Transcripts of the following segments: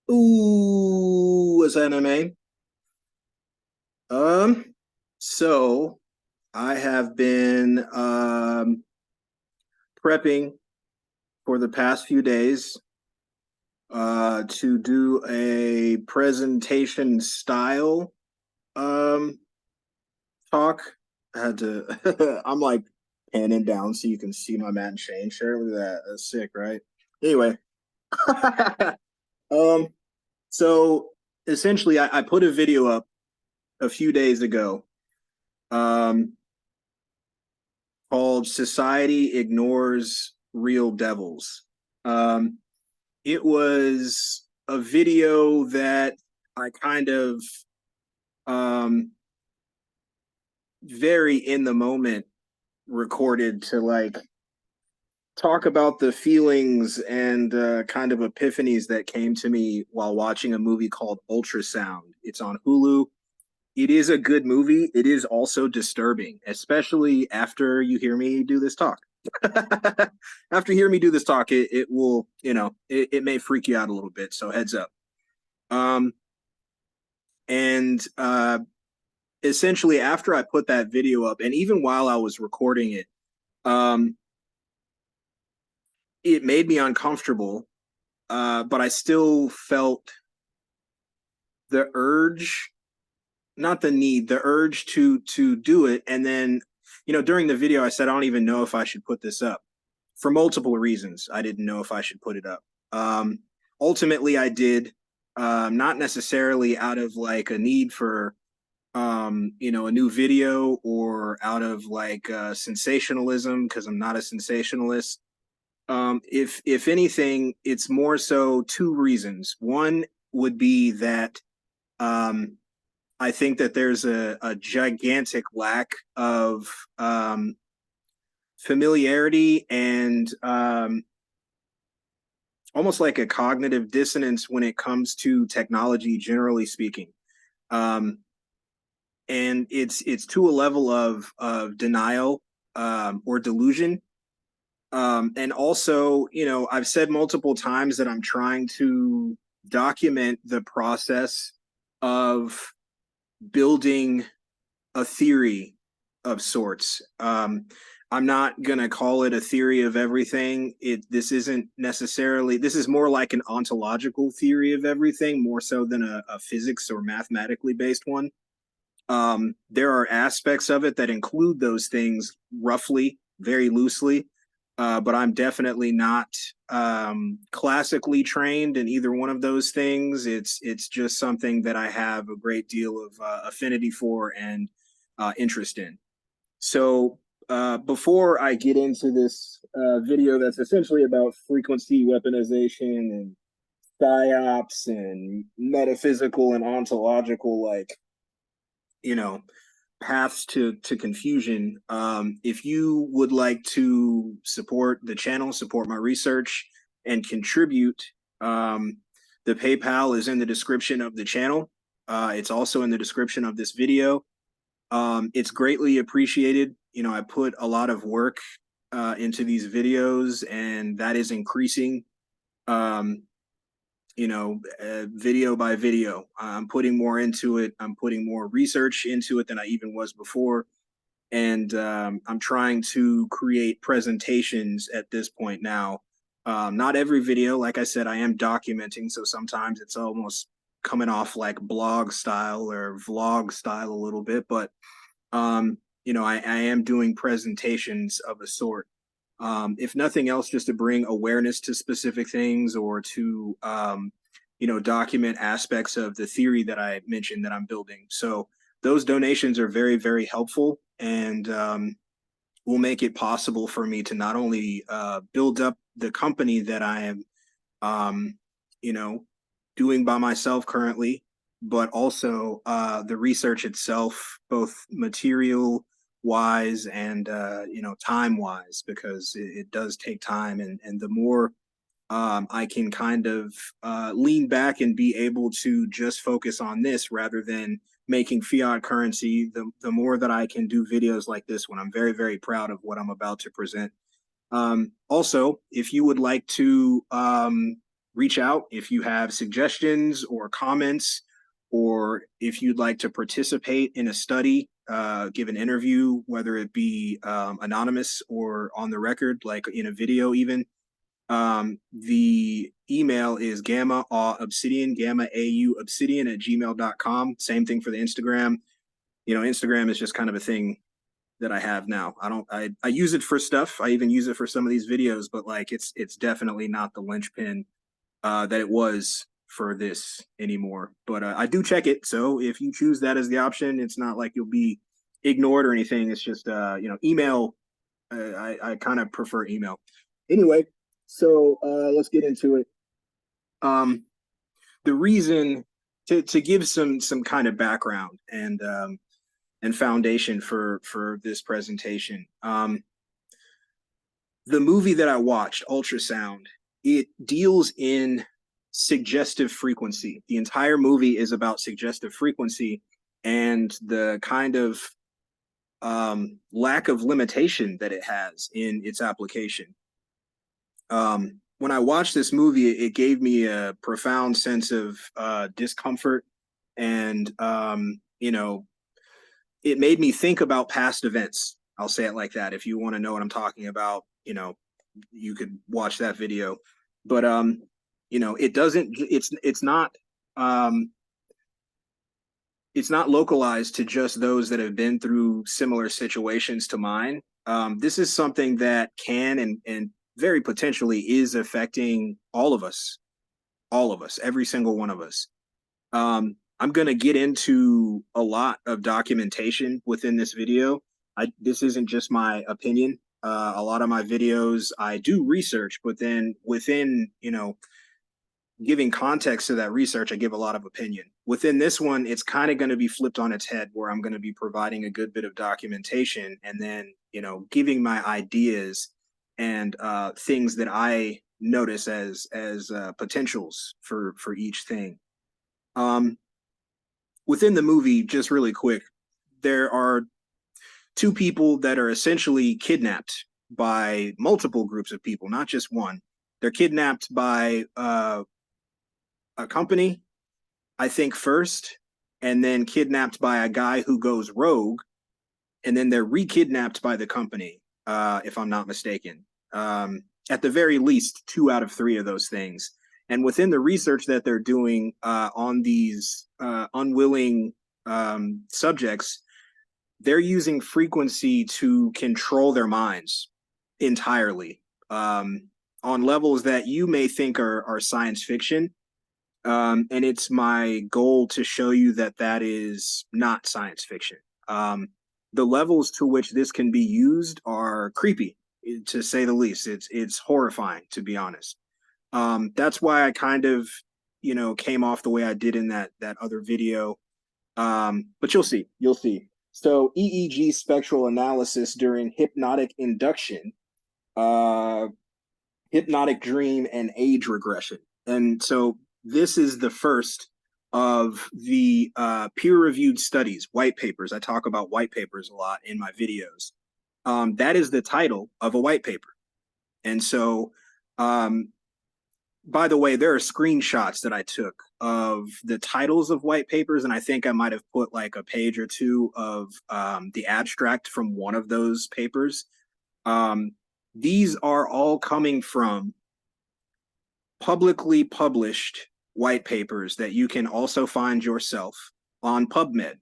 Ooh, what's anime? Um, so I have been prepping for the past few days to do a presentation style um talk. I had to I'm like panning down so you can see my Matt and Shane shirt. Look at that. That's sick, right? Anyway. um so essentially I put a video up a few days ago um called Society Ignores Real Devils. Um, it was a video that I kind of um, very in the moment recorded to like talk about the feelings and kind of epiphanies that came to me while watching a movie called Ultrasound. It's on Hulu. It is a good movie. It is also disturbing, especially after you hear me do this talk. After you hear me do this talk, it will, it may freak you out a little bit. So heads up. Um, and essentially, after I put that video up, and even while I was recording it, um, it made me uncomfortable. But I still felt the urge, not the need, the urge to do it. And then, during the video, I said I don't even know if I should put this up for multiple reasons. I didn't know if I should put it up. Um, Ultimately, I did, not necessarily out of like a need for, a new video or out of like sensationalism, because I'm not a sensationalist. If anything, it's more so two reasons. One would be that um, I think that there's a gigantic lack of familiarity and almost like a cognitive dissonance when it comes to technology, generally speaking. Um, and it's to a level of denial or delusion. And also, I've said multiple times that I'm trying to document the process of building a theory of sorts. I'm not gonna call it a theory of everything. This isn't necessarily. This is more like an ontological theory of everything, more so than a physics or mathematically based one. There are aspects of it that include those things roughly, very loosely, but I'm definitely not classically trained in either one of those things. It's just something that I have a great deal of affinity for and interest in. So before I get into this video that's essentially about frequency weaponization and psyops and metaphysical and ontological, like, you know, paths to confusion. If you would like to support the channel, support my research, and contribute, um, the PayPal is in the description of the channel. It's also in the description of this video. It's greatly appreciated. I put a lot of work into these videos, and that is increasing. Um, video by video. I'm putting more into it. I'm putting more research into it than I even was before. And I'm trying to create presentations at this point now. Not every video, like I said, I am documenting. So sometimes it's almost coming off like blog style or vlog style a little bit. But, I am doing presentations of a sort. If nothing else, just to bring awareness to specific things or to, document aspects of the theory that I mentioned that I'm building. So those donations are very, very helpful and will make it possible for me to not only build up the company that I am, um, you know, doing by myself currently, but also the research itself, both material wise and time wise, because it does take time, and the more I can kind of lean back and be able to just focus on this rather than making fiat currency, the more that I can do videos like this one. I'm very, very proud of what I'm about to present. Also, if you would like to reach out if you have suggestions or comments, or if you'd like to participate in a study, give an interview, whether it be anonymous or on the record, like in a video even. The email is gammaauobsidian, gammaauobsidian at gmail.com. Same thing for the Instagram. Instagram is just kind of a thing that I have now. I use it for stuff. I even use it for some of these videos, but like it's definitely not the linchpin that it was for this anymore. But I do check it. So if you choose that as the option, it's not like you'll be ignored or anything. It's just email. I kind of prefer email. Anyway, so let's get into it. The reason to give some kind of background and foundation for this presentation. The movie that I watched, Ultrasound, it deals in suggestive frequency. The entire movie is about suggestive frequency and the kind of lack of limitation that it has in its application. When I watched this movie, it gave me a profound sense of discomfort, and it made me think about past events. I'll say it like that. If you want to know what I'm talking about, you could watch that video. But it doesn't. It's not localized to just those that have been through similar situations to mine. This is something that can and very potentially is affecting all of us, every single one of us. I'm going to get into a lot of documentation within this video. This isn't just my opinion. A lot of my videos, I do research, but then within, giving context to that research, I give a lot of opinion. Within this one, it's kind of going to be flipped on its head, where I'm going to be providing a good bit of documentation and then, giving my ideas and things that I notice as potentials for each thing. Within the movie, just really quick, there are two people that are essentially kidnapped by multiple groups of people, not just one. They're kidnapped by a company, I think, first, and then kidnapped by a guy who goes rogue, and then they're re-kidnapped by the company, if I'm not mistaken. At the very least, 2 out of 3 of those things. And within the research that they're doing on these unwilling subjects, they're using frequency to control their minds entirely, on levels that you may think are science fiction. And it's my goal to show you that that is not science fiction. The levels to which this can be used are creepy, to say the least. It's horrifying, to be honest. That's why I kind of, came off the way I did in that other video. But you'll see. So EEG spectral analysis during hypnotic induction, hypnotic dream, and age regression. And so this is the first of the peer-reviewed studies, white papers. I talk about white papers a lot in my videos. That is the title of a white paper. And so, by the way, there are screenshots that I took of the titles of white papers, and I think I might have put like a page or two of the abstract from one of those papers. These are all coming from publicly published white papers that you can also find yourself on PubMed.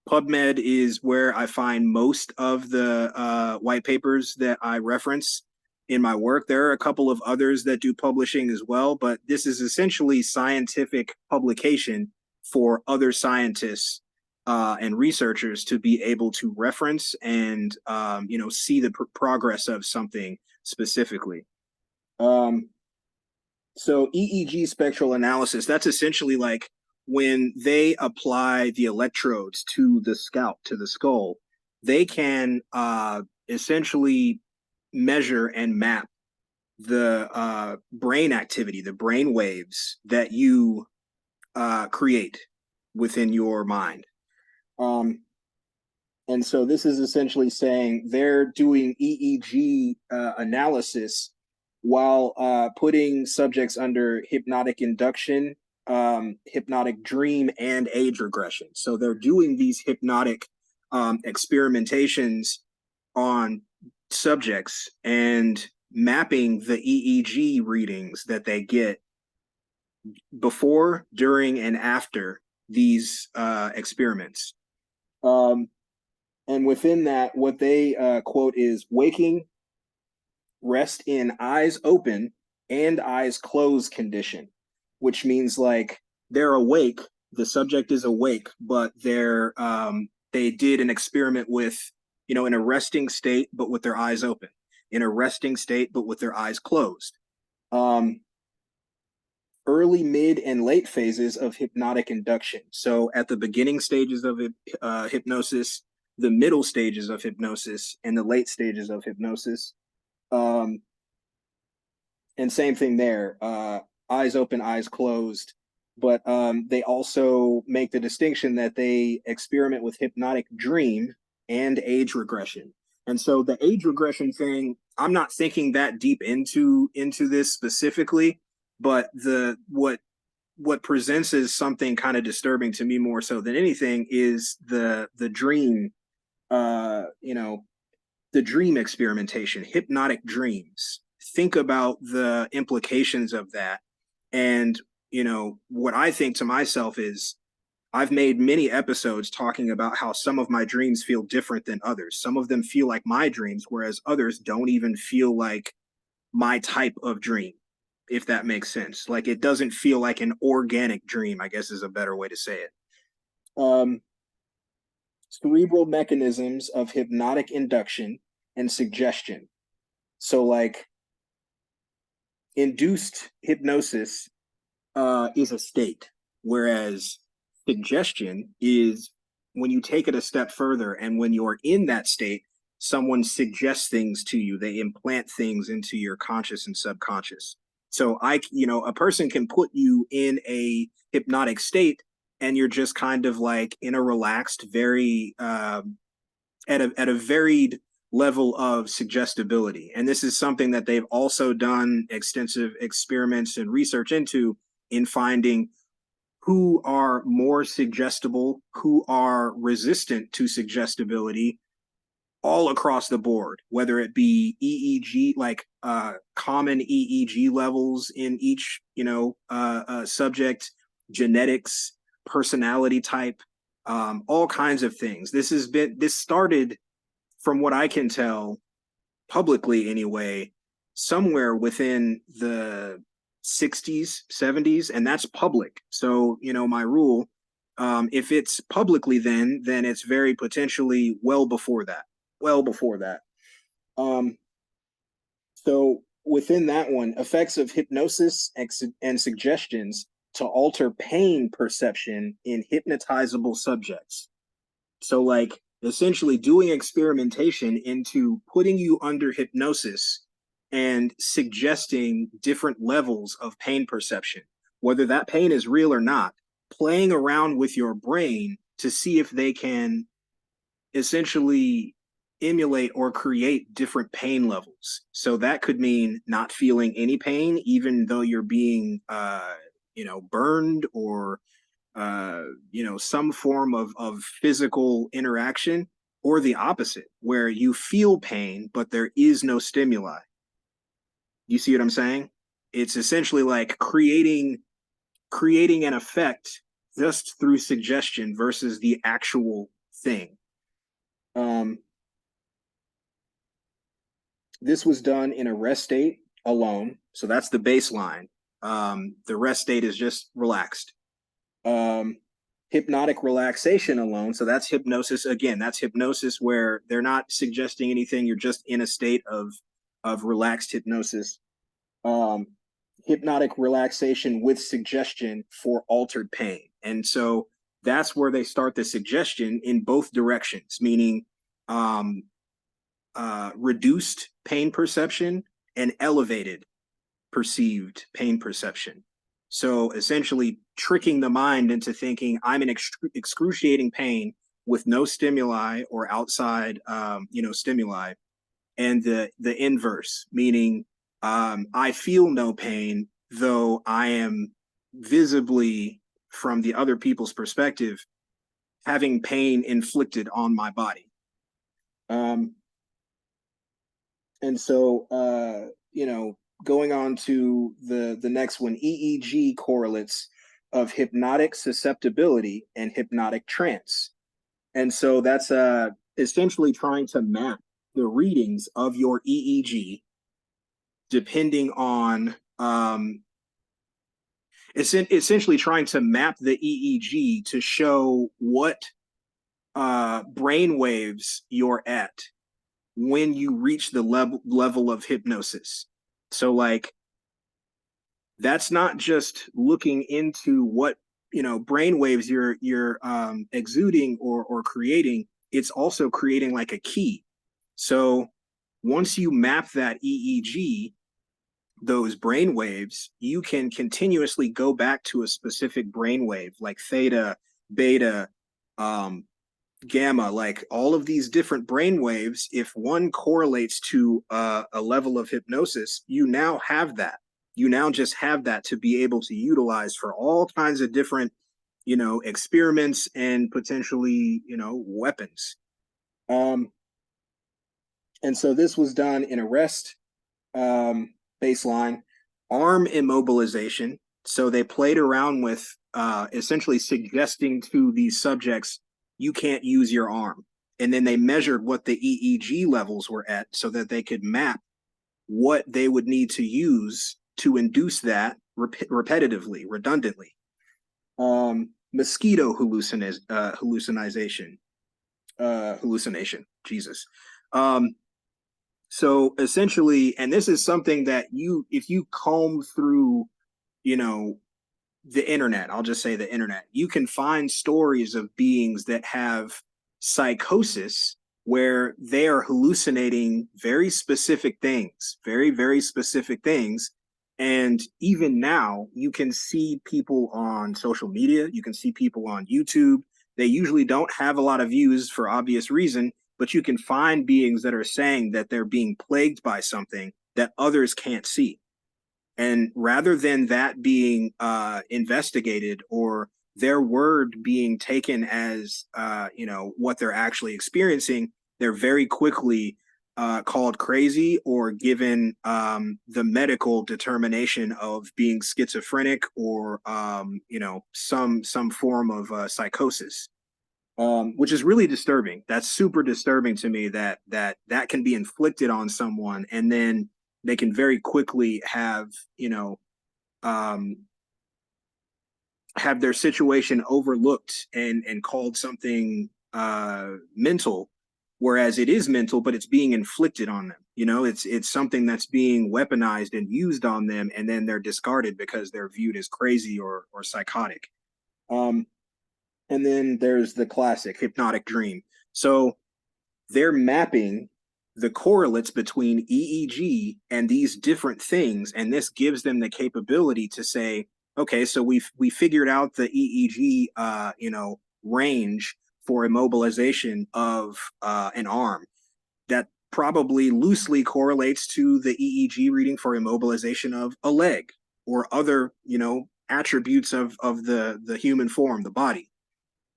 PubMed is where I find most of the white papers that I reference in my work. There are a couple of others that do publishing as well, but this is essentially scientific publication for other scientists and researchers to be able to reference and see the progress of something specifically. So EEG spectral analysis, that's essentially like when they apply the electrodes to the scalp, to the skull, they can essentially measure and map the brain activity, the brain waves that you create within your mind. And so this is essentially saying they're doing EEG analysis while putting subjects under hypnotic induction, hypnotic dream, and age regression. So they're doing these hypnotic experimentations on subjects and mapping the EEG readings that they get before, during, and after these experiments. And within that, what they quote is waking, rest in eyes open and eyes closed condition, which means like they're awake, the subject is awake, but they did an experiment with, you know, in a resting state, but with their eyes open, in a resting state, but with their eyes closed. Early, mid, and late phases of hypnotic induction. So at the beginning stages of hypnosis, the middle stages of hypnosis, and the late stages of hypnosis. And same thing there, eyes open, eyes closed. But they also make the distinction that they experiment with hypnotic dream and age regression. And so the age regression thing, I'm not thinking that deep into this specifically, but what presents as something kind of disturbing to me more so than anything is the dream, you know, the dream experimentation, hypnotic dreams. Think about the implications of that. And, you know, what I think to myself is I've made many episodes talking about how some of my dreams feel different than others. Some of them feel like my dreams, whereas others don't even feel like my type of dream, if that makes sense. Like it doesn't feel like an organic dream, I guess is a better way to say it. Cerebral mechanisms of hypnotic induction and suggestion. So like induced hypnosis is a state, whereas suggestion is when you take it a step further and when you're in that state, someone suggests things to you, they implant things into your conscious and subconscious. So a person can put you in a hypnotic state and you're just kind of like in a relaxed, very at a varied level of suggestibility. And this is something that they've also done extensive experiments and research into in finding who are more suggestible, who are resistant to suggestibility all across the board, whether it be EEG, like common EEG levels in each, subject, genetics, personality type, all kinds of things. This started, from what I can tell, publicly anyway, somewhere within the 60s, 70s, and that's public. So, my rule, if it's publicly then it's very potentially well before that. So within that one, effects of hypnosis and suggestions to alter pain perception in hypnotizable subjects. So like essentially doing experimentation into putting you under hypnosis and suggesting different levels of pain perception, whether that pain is real or not, playing around with your brain to see if they can essentially emulate or create different pain levels. So that could mean not feeling any pain, even though you're being, burned or, some form of physical interaction, or the opposite, where you feel pain, but there is no stimuli. You see what I'm saying? It's essentially like creating an effect just through suggestion versus the actual thing. This was done in a rest state alone. So that's the baseline. The rest state is just relaxed. Hypnotic relaxation alone. So that's hypnosis. Again, that's hypnosis where they're not suggesting anything. You're just in a state of relaxed hypnosis. Hypnotic relaxation with suggestion for altered pain. And so that's where they start the suggestion in both directions, meaning reduced pain perception and elevated perceived pain perception. So essentially tricking the mind into thinking I'm in excruciating pain with no stimuli or outside, stimuli, and the inverse, meaning I feel no pain, though I am visibly, from the other people's perspective, having pain inflicted on my body. Um, and so, going on to the next one, EEG correlates of hypnotic susceptibility and hypnotic trance. And so that's essentially trying to map the readings of your EEG depending on essentially trying to map the EEG to show what brain waves you're at when you reach the level of hypnosis. So like that's not just looking into what brain waves you're exuding or creating. It's also creating like a key. So once you map that EEG, those brain waves, you can continuously go back to a specific brain wave like theta, beta, um, gamma, like all of these different brain waves. If one correlates to a level of hypnosis, you now have that. You now just have that to be able to utilize for all kinds of different, experiments and potentially, weapons. Um, and so this was done in a rest baseline, arm immobilization. So they played around with essentially suggesting to these subjects, you can't use your arm. And then they measured what the EEG levels were at so that they could map what they would need to use to induce that repetitively, redundantly. Mosquito hallucination, Jesus. So essentially, and this is something that if you comb through, you know, the internet, I'll just say the internet, you can find stories of beings that have psychosis where they are hallucinating very specific things, very, very specific things. And even now, you can see people on social media, you can see people on YouTube. They usually don't have a lot of views for obvious reason, but you can find beings that are saying that they're being plagued by something that others can't see. And rather than that being investigated or their word being taken as what they're actually experiencing, they're very quickly called crazy or given the medical determination of being schizophrenic or some form of psychosis, which is really disturbing. That's super disturbing to me that can be inflicted on someone, and then they can very quickly um, have their situation overlooked and called something mental, whereas it is mental, but it's being inflicted on them. It's something that's being weaponized and used on them, and then they're discarded because they're viewed as crazy or psychotic. Um, and then there's the classic hypnotic dream. So they're mapping the correlates between EEG and these different things, and this gives them the capability to say, okay, so we figured out the EEG range for immobilization of an arm. That probably loosely correlates to the EEG reading for immobilization of a leg or other attributes of the human form, the body.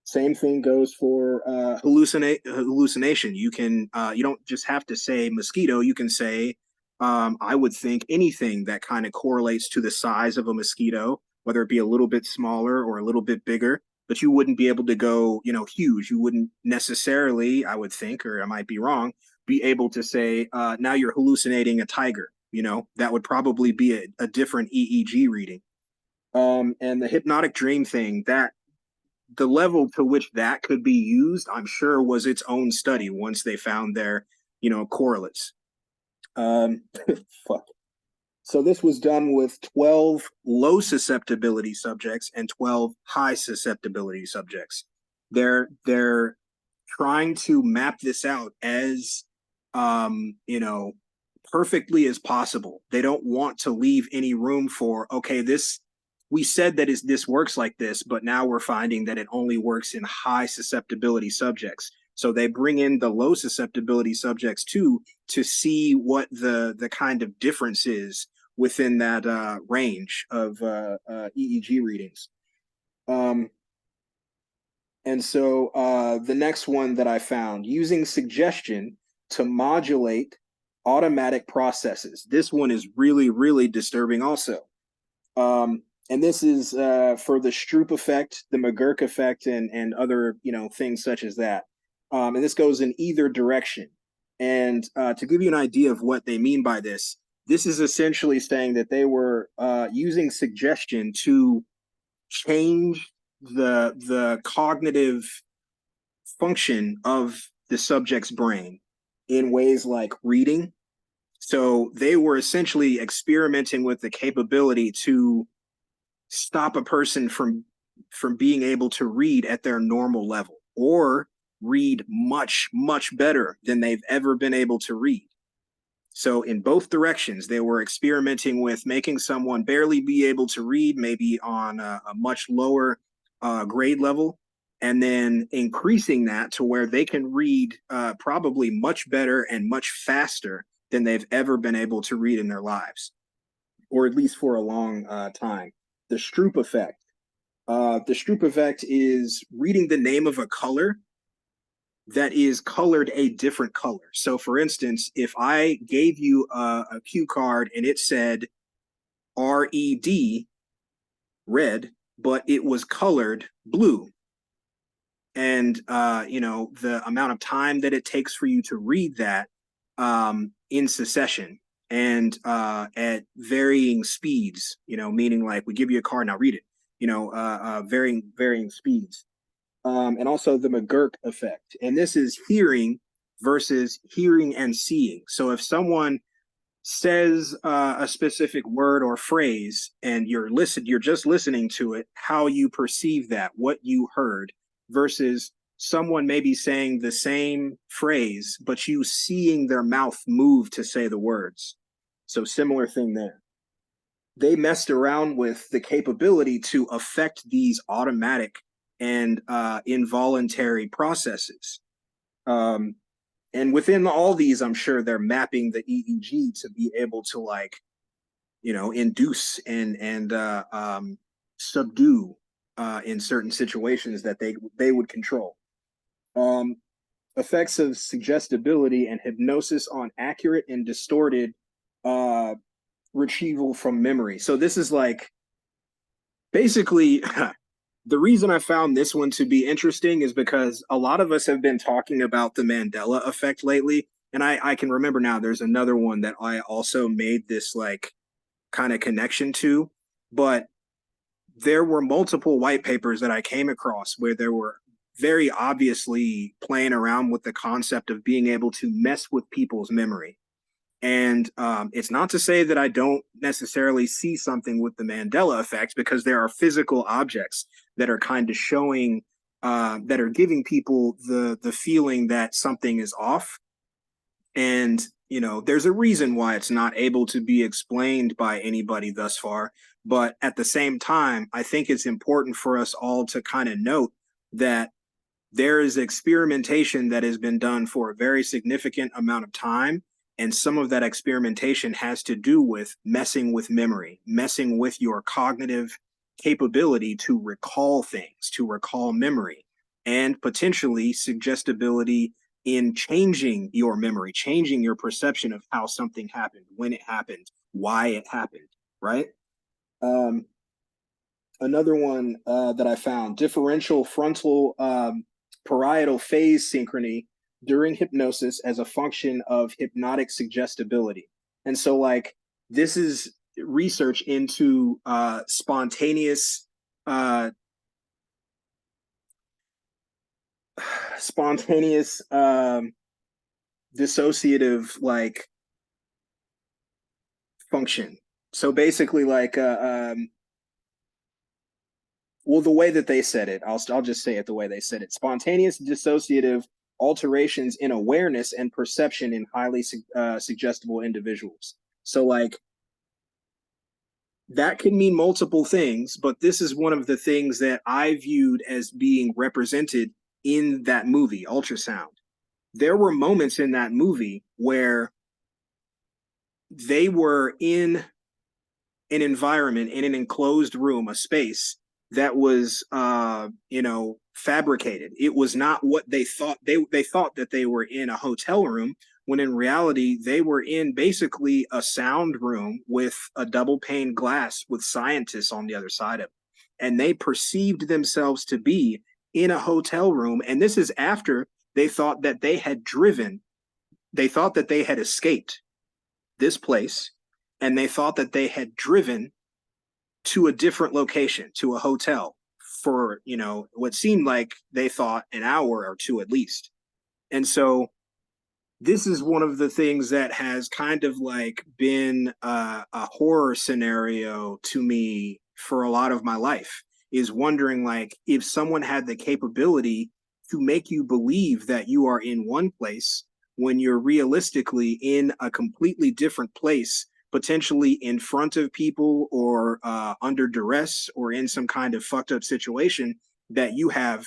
Same thing goes for hallucination. You don't just have to say mosquito. You can say I would think anything that kind of correlates to the size of a mosquito, whether it be a little bit smaller or a little bit bigger. But you wouldn't be able to go huge. You wouldn't necessarily, I would think, or I might be wrong, be able to say now you're hallucinating a tiger. That would probably be a different EEG reading. And the hypnotic dream thing, that the level to which that could be used, I'm sure, was its own study once they found their, correlates. Fuck. So this was done with 12 low susceptibility subjects and 12 high susceptibility subjects. They're trying to map this out as perfectly as possible. They don't want to leave any room for, okay, we said that this works like this, but now we're finding that it only works in high susceptibility subjects. So they bring in the low susceptibility subjects too to see what the kind of difference is within that range of EEG readings. And so the next one that I found, using suggestion to modulate automatic processes. This one is really, really disturbing also. And this is for the Stroop effect, the McGurk effect, and other things such as that. And this goes in either direction. And to give you an idea of what they mean by this is essentially saying that they were using suggestion to change the cognitive function of the subject's brain in ways like reading. So they were essentially experimenting with the capability to stop a person from being able to read at their normal level, or read much, much better than they've ever been able to read. So in both directions, they were experimenting with making someone barely be able to read, maybe on a much lower grade level, and then increasing that to where they can read probably much better and much faster than they've ever been able to read in their lives, or at least for a long time. The Stroop effect. The Stroop effect is reading the name of a color that is colored a different color. So for instance, if I gave you a cue card and it said RED, red, but it was colored blue, and the amount of time that it takes for you to read that in succession and at varying speeds, meaning like we give you a card, now read it, varying speeds. And also the McGurk effect. And this is hearing versus hearing and seeing. So if someone says a specific word or phrase and you're just listening to it, how you perceive that, what you heard, versus someone maybe saying the same phrase, but you seeing their mouth move to say the words. So similar thing there. They messed around with the capability to affect these automatic and involuntary processes. And within all these, I'm sure they're mapping the EEG to be able to induce and subdue in certain situations that they would control. Effects of suggestibility and hypnosis on accurate and distorted retrieval from memory. So this is like basically the reason I found this one to be interesting is because a lot of us have been talking about the Mandela effect lately. And I can remember now there's another one that I also made this like kind of connection to. But there were multiple white papers that I came across where there were very obviously playing around with the concept of being able to mess with people's memory. And it's not to say that I don't necessarily see something with the Mandela effect, because there are physical objects that are kind of showing, that are giving people the feeling that something is off. And, there's a reason why it's not able to be explained by anybody thus far. But at the same time, I think it's important for us all to kind of note that there is experimentation that has been done for a very significant amount of time. And some of that experimentation has to do with messing with memory, messing with your cognitive capability to recall things, to recall memory, and potentially suggestibility in changing your memory, changing your perception of how something happened, when it happened, why it happened, right? Another one that I found, differential frontal parietal phase synchrony during hypnosis as a function of hypnotic suggestibility. And so like this is research into spontaneous dissociative like function. So basically like well, the way that they said it, I'll just say it the way they said it. Spontaneous dissociative alterations in awareness and perception in highly suggestible individuals. So like that can mean multiple things, but this is one of the things that I viewed as being represented in that movie, Ultrasound. There were moments in that movie where they were in an environment, in an enclosed room, a space that was fabricated. It was not what they thought. They thought that they were in a hotel room, when in reality they were in basically a sound room with a double pane glass with scientists on the other side of it. And they perceived themselves to be in a hotel room. And this is after they thought that they had driven, they thought that they had escaped this place, and they thought that they had driven to a different location, to a hotel, for, what seemed like they thought an hour or two at least. And so this is one of the things that has kind of like been a horror scenario to me for a lot of my life, is wondering, like, if someone had the capability to make you believe that you are in one place when you're realistically in a completely different place, potentially in front of people, or under duress, or in some kind of fucked up situation that you have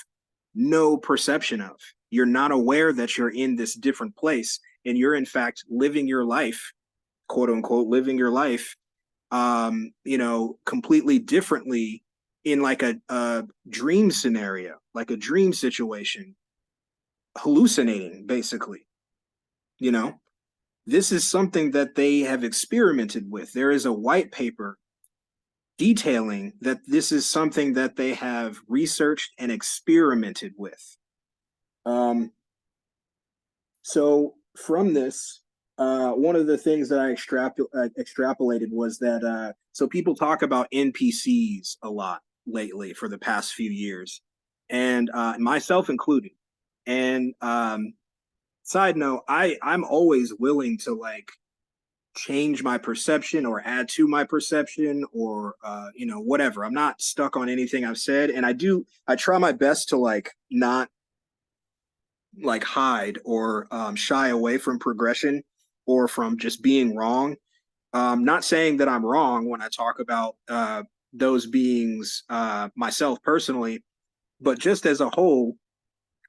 no perception of. You're not aware that you're in this different place, and you're in fact living your life, quote unquote, living your life, completely differently, in like a dream scenario, like a dream situation, hallucinating, basically. This is something that they have experimented with. There is a white paper detailing that this is something that they have researched and experimented with. So from this, one of the things that I extrapolated was that, so people talk about NPCs a lot lately for the past few years, and myself included. And side note, I'm always willing to like change my perception or add to my perception, or whatever. I'm not stuck on anything I've said, and I try my best to like not like hide or shy away from progression or from just being wrong. Not saying that I'm wrong when I talk about those beings myself personally, but just as a whole,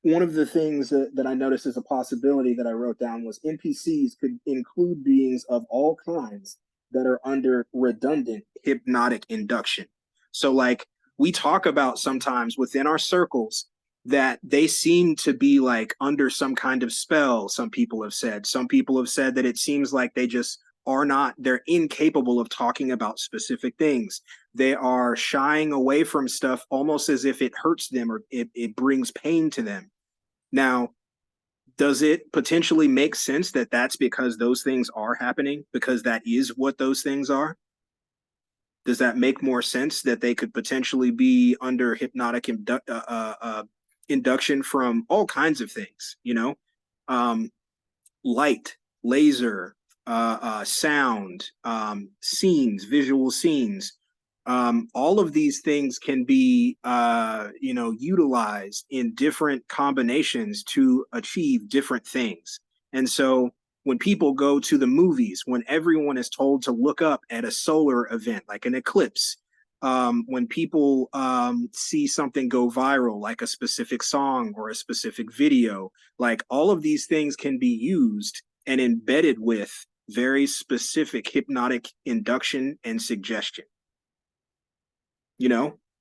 one of the things that I noticed as a possibility that I wrote down was NPCs could include beings of all kinds that are under redundant hypnotic induction. So, like, we talk about sometimes within our circles that they seem to be like under some kind of spell. Some people have said. Some people have said that it seems like they just are not, they're incapable of talking about specific things. They are shying away from stuff almost as if it hurts them, or it brings pain to them. Now, does it potentially make sense that that's because those things are happening, because that is what those things are? Does that make more sense that they could potentially be under hypnotic induction from all kinds of things, light, laser, sound, scenes, visual scenes. All of these things can be, utilized in different combinations to achieve different things. And so when people go to the movies, when everyone is told to look up at a solar event like an eclipse, when people see something go viral, like a specific song or a specific video, like all of these things can be used and embedded with very specific hypnotic induction and suggestion.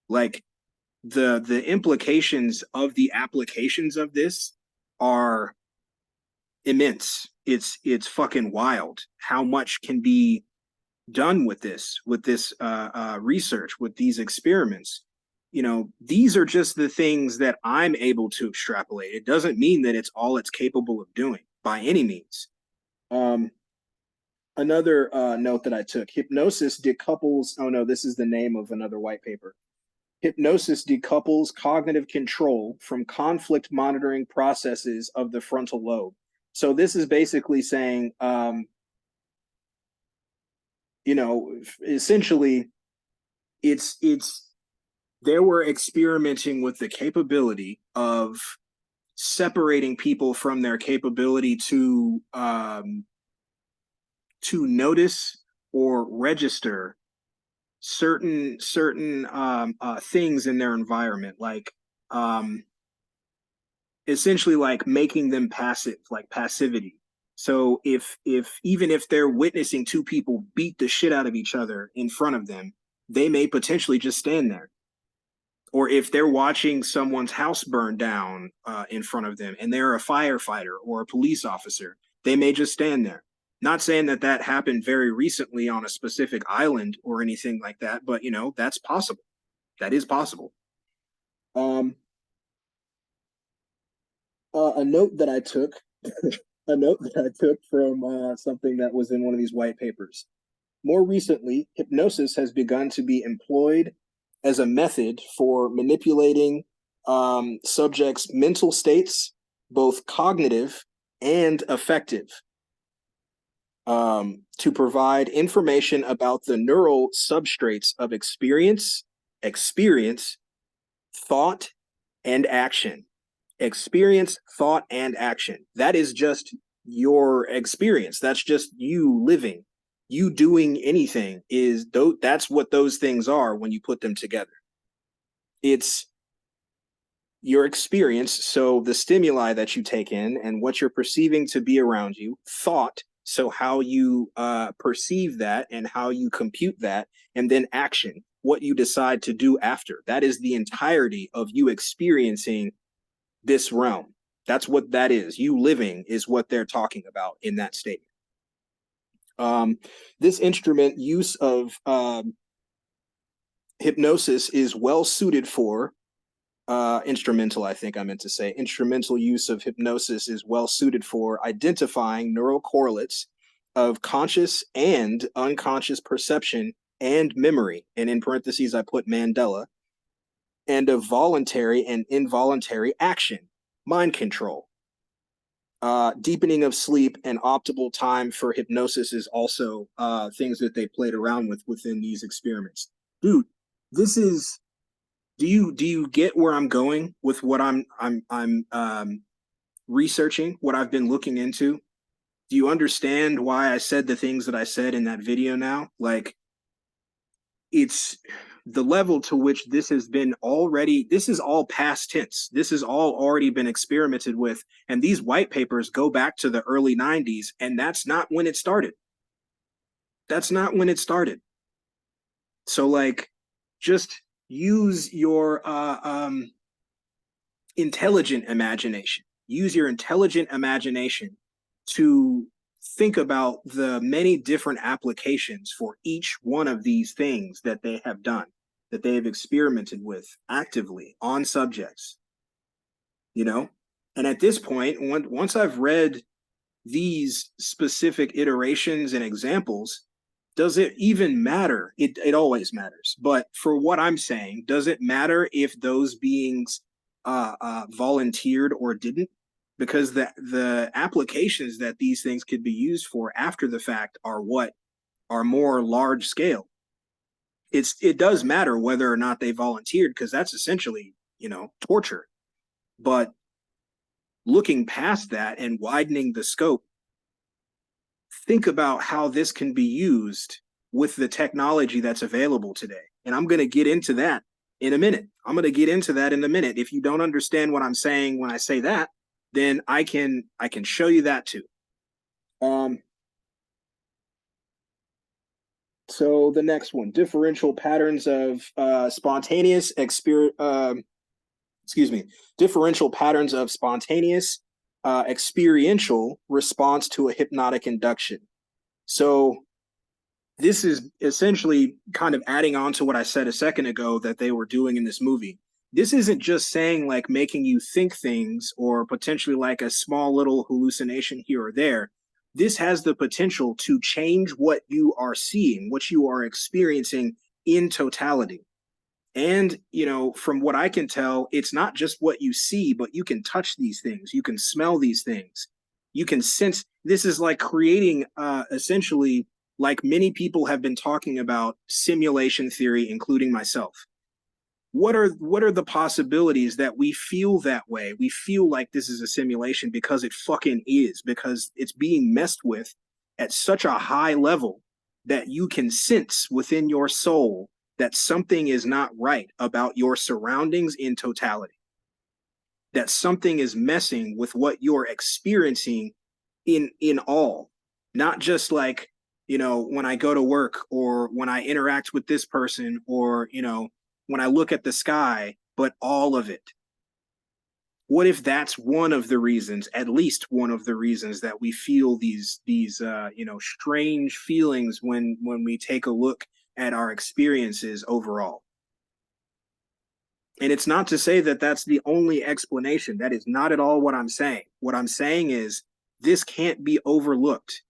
Like the implications of the applications of this are immense. It's fucking wild how much can be done with this research, with these experiments. These are just the things that I'm able to extrapolate. It doesn't mean that it's all it's capable of doing by any means. Another note that I took: hypnosis decouples. Oh no, this is the name of another white paper. Hypnosis decouples cognitive control from conflict monitoring processes of the frontal lobe. So this is basically saying, essentially, it's they were experimenting with the capability of separating people from their capability to notice or register certain things in their environment, like essentially like making them passive, like passivity. So if even if they're witnessing two people beat the shit out of each other in front of them, they may potentially just stand there. Or if they're watching someone's house burn down in front of them and they're a firefighter or a police officer, they may just stand there. Not saying that that happened very recently on a specific island or anything like that, but you know, that's possible. That is possible. Um, a note that I took, a note that I took from something that was in one of these white papers. More recently, hypnosis has begun to be employed as a method for manipulating subjects' mental states, both cognitive and affective, to provide information about the neural substrates of experience, thought, and action. Experience, thought, and action. That is just your experience. That's just you living. You doing anything is that's what those things are when you put them together. It's your experience, so the stimuli that you take in and what you're perceiving to be around you, thought, so how you perceive that and how you compute that, and then action, what you decide to do after. That is the entirety of you experiencing this realm. That's what that is. You living is what they're talking about in that statement. This instrument use of hypnosis is well suited for instrumental, I think I meant to say. Instrumental use of hypnosis is well suited for identifying neural correlates of conscious and unconscious perception and memory. And in parentheses, I put Mandela, and of voluntary and involuntary action, mind control. Deepening of sleep and optimal time for hypnosis is also things that they played around with within these experiments. Dude, this is. Do you get where I'm going with what I'm researching, what I've been looking into? Do you understand why I said the things that I said in that video now? Like, it's the level to which this has been already, this is all past tense. This has all already been experimented with. And these white papers go back to the early 90s, and that's not when it started. That's not when it started. So, like, just use your intelligent imagination. Use your intelligent imagination to think about the many different applications for each one of these things that they have done, that they have experimented with actively on subjects, you know? And at this point, once I've read these specific iterations and examples, does it even matter? It always matters. But for what I'm saying, does it matter if those beings volunteered or didn't? Because the applications that these things could be used for after the fact are what are more large scale. It does matter whether or not they volunteered, because that's essentially, you know, torture. But looking past that and widening the scope, think about how this can be used with the technology that's available today. And I'm going to get into that in a minute. I'm going to get into that in a minute. If you don't understand what I'm saying when I say that, then I can show you that too. So the next one, differential patterns of differential patterns of spontaneous experiential response to a hypnotic induction. So this is essentially kind of adding on to what I said a second ago that they were doing in this movie. This isn't just saying like making you think things or potentially like a small little hallucination here or there. This has the potential to change what you are seeing, what you are experiencing in totality. And, you know, from what I can tell, it's not just what you see, but you can touch these things. You can smell these things. You can sense. This is like creating essentially, like many people have been talking about, simulation theory, including myself. What are the possibilities that we feel that way? We feel like this is a simulation because it fucking is, because it's being messed with at such a high level that you can sense within your soul that something is not right about your surroundings in totality. that something is messing with what you're experiencing in all, not just like, you know, when I go to work or when I interact with this person or, you know, when I look at the sky, but all of it. What if that's one of the reasons, at least one of the reasons, that we feel these you know, strange feelings when we take a look at our experiences overall? And it's not to say that that's the only explanation. That is not at all what I'm saying. What I'm saying is this can't be overlooked.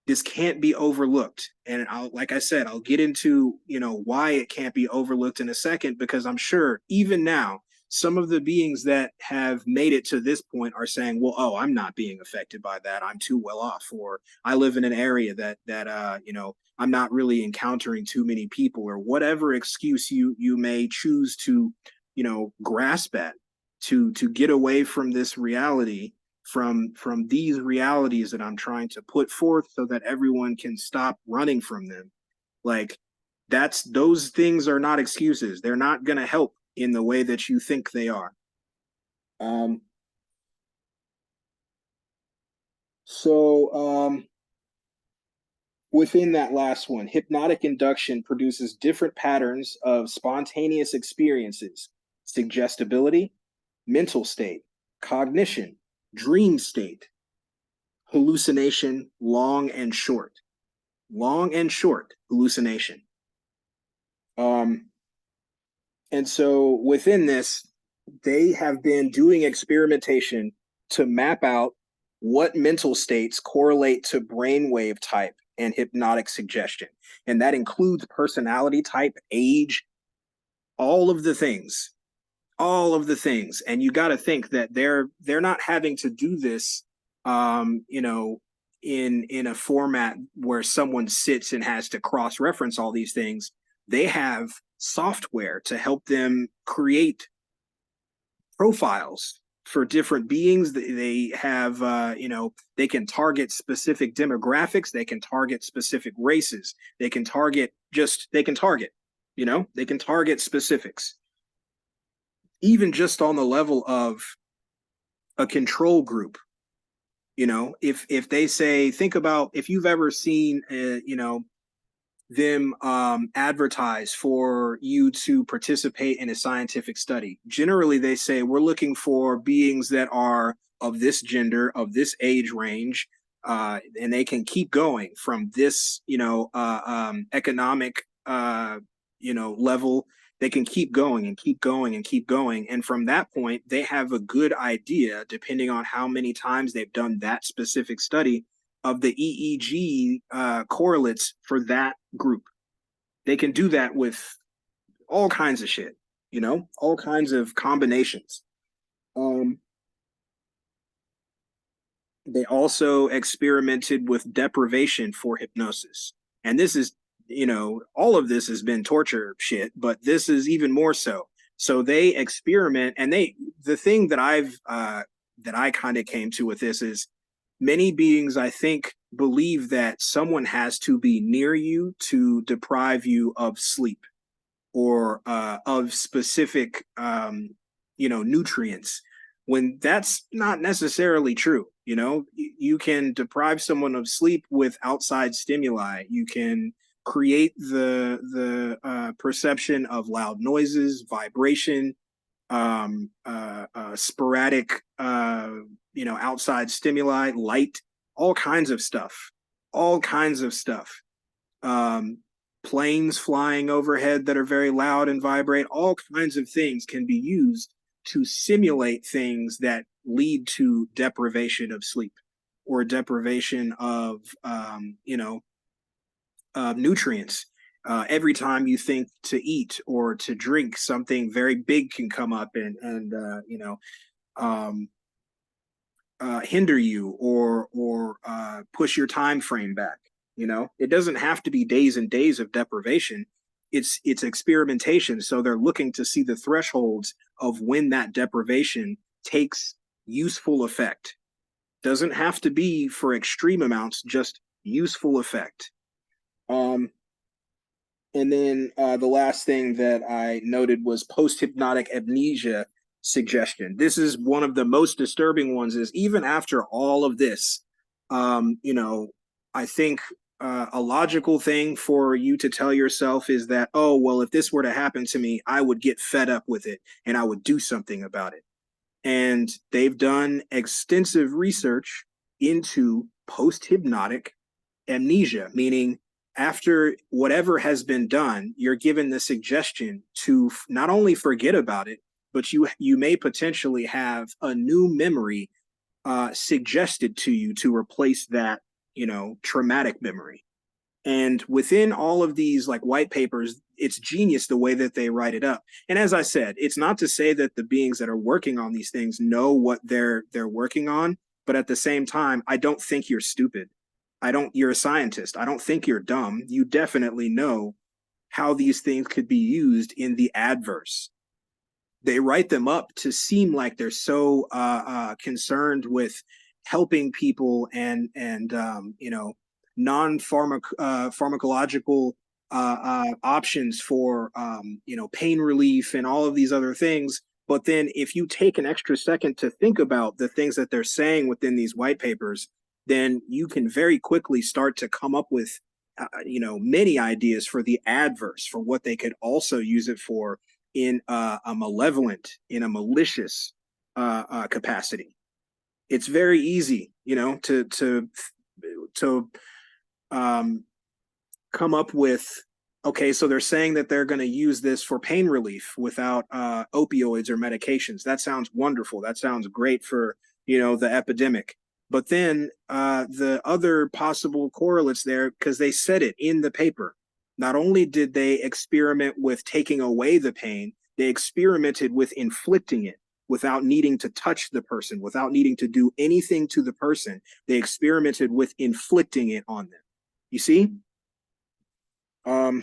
This can't be overlooked. And like I said, I'll get into, you know, why it can't be overlooked in a second, because I'm sure even now, some of the beings that have made it to this point are saying, well, oh, I'm not being affected by that. I'm too well off, or I live in an area that you know, I'm not really encountering too many people, or whatever excuse you may choose to, you know, grasp at to get away from this reality, from these realities that I'm trying to put forth so that everyone can stop running from them. Like, those things are not excuses. They're not going to help in the way that you think they are. Um, so within that last one, hypnotic induction produces different patterns of spontaneous experiences, suggestibility, mental state, cognition, dream state, hallucination, long and short hallucination. Um, and so within this, they have been doing experimentation to map out what mental states correlate to brainwave type and hypnotic suggestion. And that includes personality type, age, all of the things, all of the things. And you got to think that they're not having to do this, you know, in a format where someone sits and has to cross reference all these things. They have software to help them create profiles for different beings. They have, you know, they can target specific demographics. They can target specific races. They can target you know, they can target specifics. Even just on the level of a control group, you know, if they say, think about if you've ever seen, you know, them advertise for you to participate in a scientific study. Generally, they say we're looking for beings that are of this gender, of this age range, and they can keep going from this, you know, economic, you know, level. They can keep going and keep going and keep going. And from that point, they have a good idea, depending on how many times they've done that specific study, of the EEG correlates for that group. They can do that with all kinds of shit, you know, all kinds of combinations. Um, they also experimented with deprivation for hypnosis. And this is, you know, all of this has been torture shit, but this is even more so. So they experiment, and the thing that that I kind of came to with this is, many beings, I think, believe that someone has to be near you to deprive you of sleep, or of specific, you know, nutrients, when that's not necessarily true. You know, you can deprive someone of sleep with outside stimuli. You can create the perception of loud noises, vibration, sporadic, you know, outside stimuli, light, all kinds of stuff, all kinds of stuff. Um, Planes flying overhead that are very loud and vibrate, all kinds of things can be used to simulate things that lead to deprivation of sleep, or deprivation of, you know, nutrients. Every time you think to eat or to drink, something very big can come up and you know, um, hinder you, or push your time frame back. You know, it doesn't have to be days and days of deprivation. It's experimentation. So they're looking to see the thresholds of when that deprivation takes useful effect. Doesn't have to be for extreme amounts, just useful effect. Um, and then the last thing that I noted was post hypnotic amnesia suggestion. This is one of the most disturbing ones, is even after all of this, I think a logical thing for you to tell yourself is that, oh, well, if this were to happen to me, I would get fed up with it and I would do something about it. And they've done extensive research into post-hypnotic amnesia, meaning after whatever has been done, you're given the suggestion to not only forget about it, but you may potentially have a new memory suggested to you to replace that, traumatic memory. And within all of these like white papers, it's genius the way that they write it up. And as I said, it's not to say that the beings that are working on these things know what they're working on, but at the same time, I don't think you're stupid. You're a scientist. I don't think you're dumb. You definitely know how these things could be used in the adverse. They write them up to seem like they're so concerned with helping people and non-pharmacological options for pain relief and all of these other things. But then if you take an extra second to think about the things that they're saying within these white papers, then you can very quickly start to come up with many ideas for the adverse, for what they could also use it for in a malicious capacity. It's very easy, to come up with, okay, so they're saying that they're going to use this for pain relief without opioids or medications. That sounds wonderful. That sounds great for, the epidemic. But then the other possible correlates there, because they said it in the paper, not only did they experiment with taking away the pain, they experimented with inflicting it without needing to touch the person, without needing to do anything to the person. They experimented with inflicting it on them. You see? One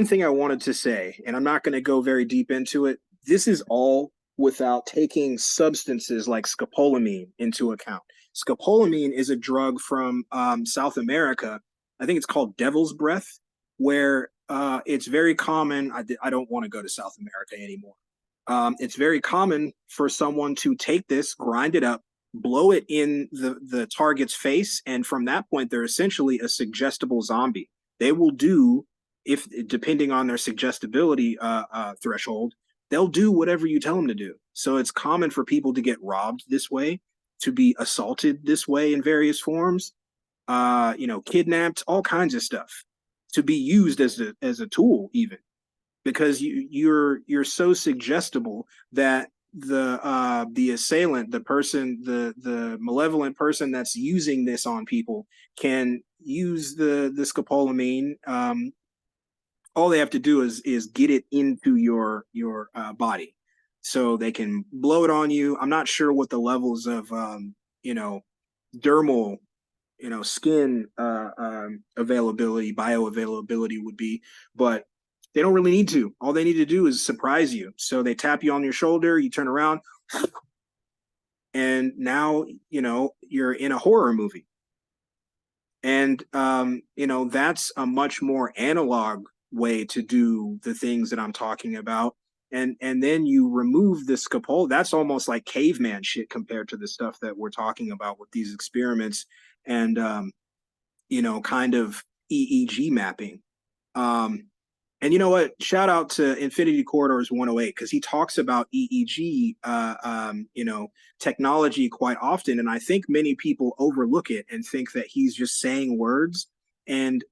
thing I wanted to say, and I'm not going to go very deep into it, this is all without taking substances like scopolamine into account. Scopolamine is a drug from South America. I think it's called devil's breath, where it's very common. I don't want to go to South America anymore. It's very common for someone to take this, grind it up, blow it in the target's face, and from that point, they're essentially a suggestible zombie. They will do, if depending on their suggestibility threshold, they'll do whatever you tell them to do. So it's common for people to get robbed this way, to be assaulted this way in various forms, kidnapped, all kinds of stuff, to be used as a tool, even because you're so suggestible that the assailant, the person, the malevolent person that's using this on people, can use the scopolamine. All they have to do is get it into your body, so they can blow it on you. I'm not sure what the levels of dermal, skin availability, bioavailability would be, but they don't really need to. All they need to do is surprise you. So they tap you on your shoulder, you turn around, and now you're in a horror movie. And that's a much more analog way to do the things that I'm talking about. And then you remove the scapula. That's almost like caveman shit compared to the stuff that we're talking about with these experiments and kind of EEG mapping. And you know what? Shout out to Infinity Corridors 108, because he talks about EEG, technology quite often. And I think many people overlook it and think that he's just saying words. And,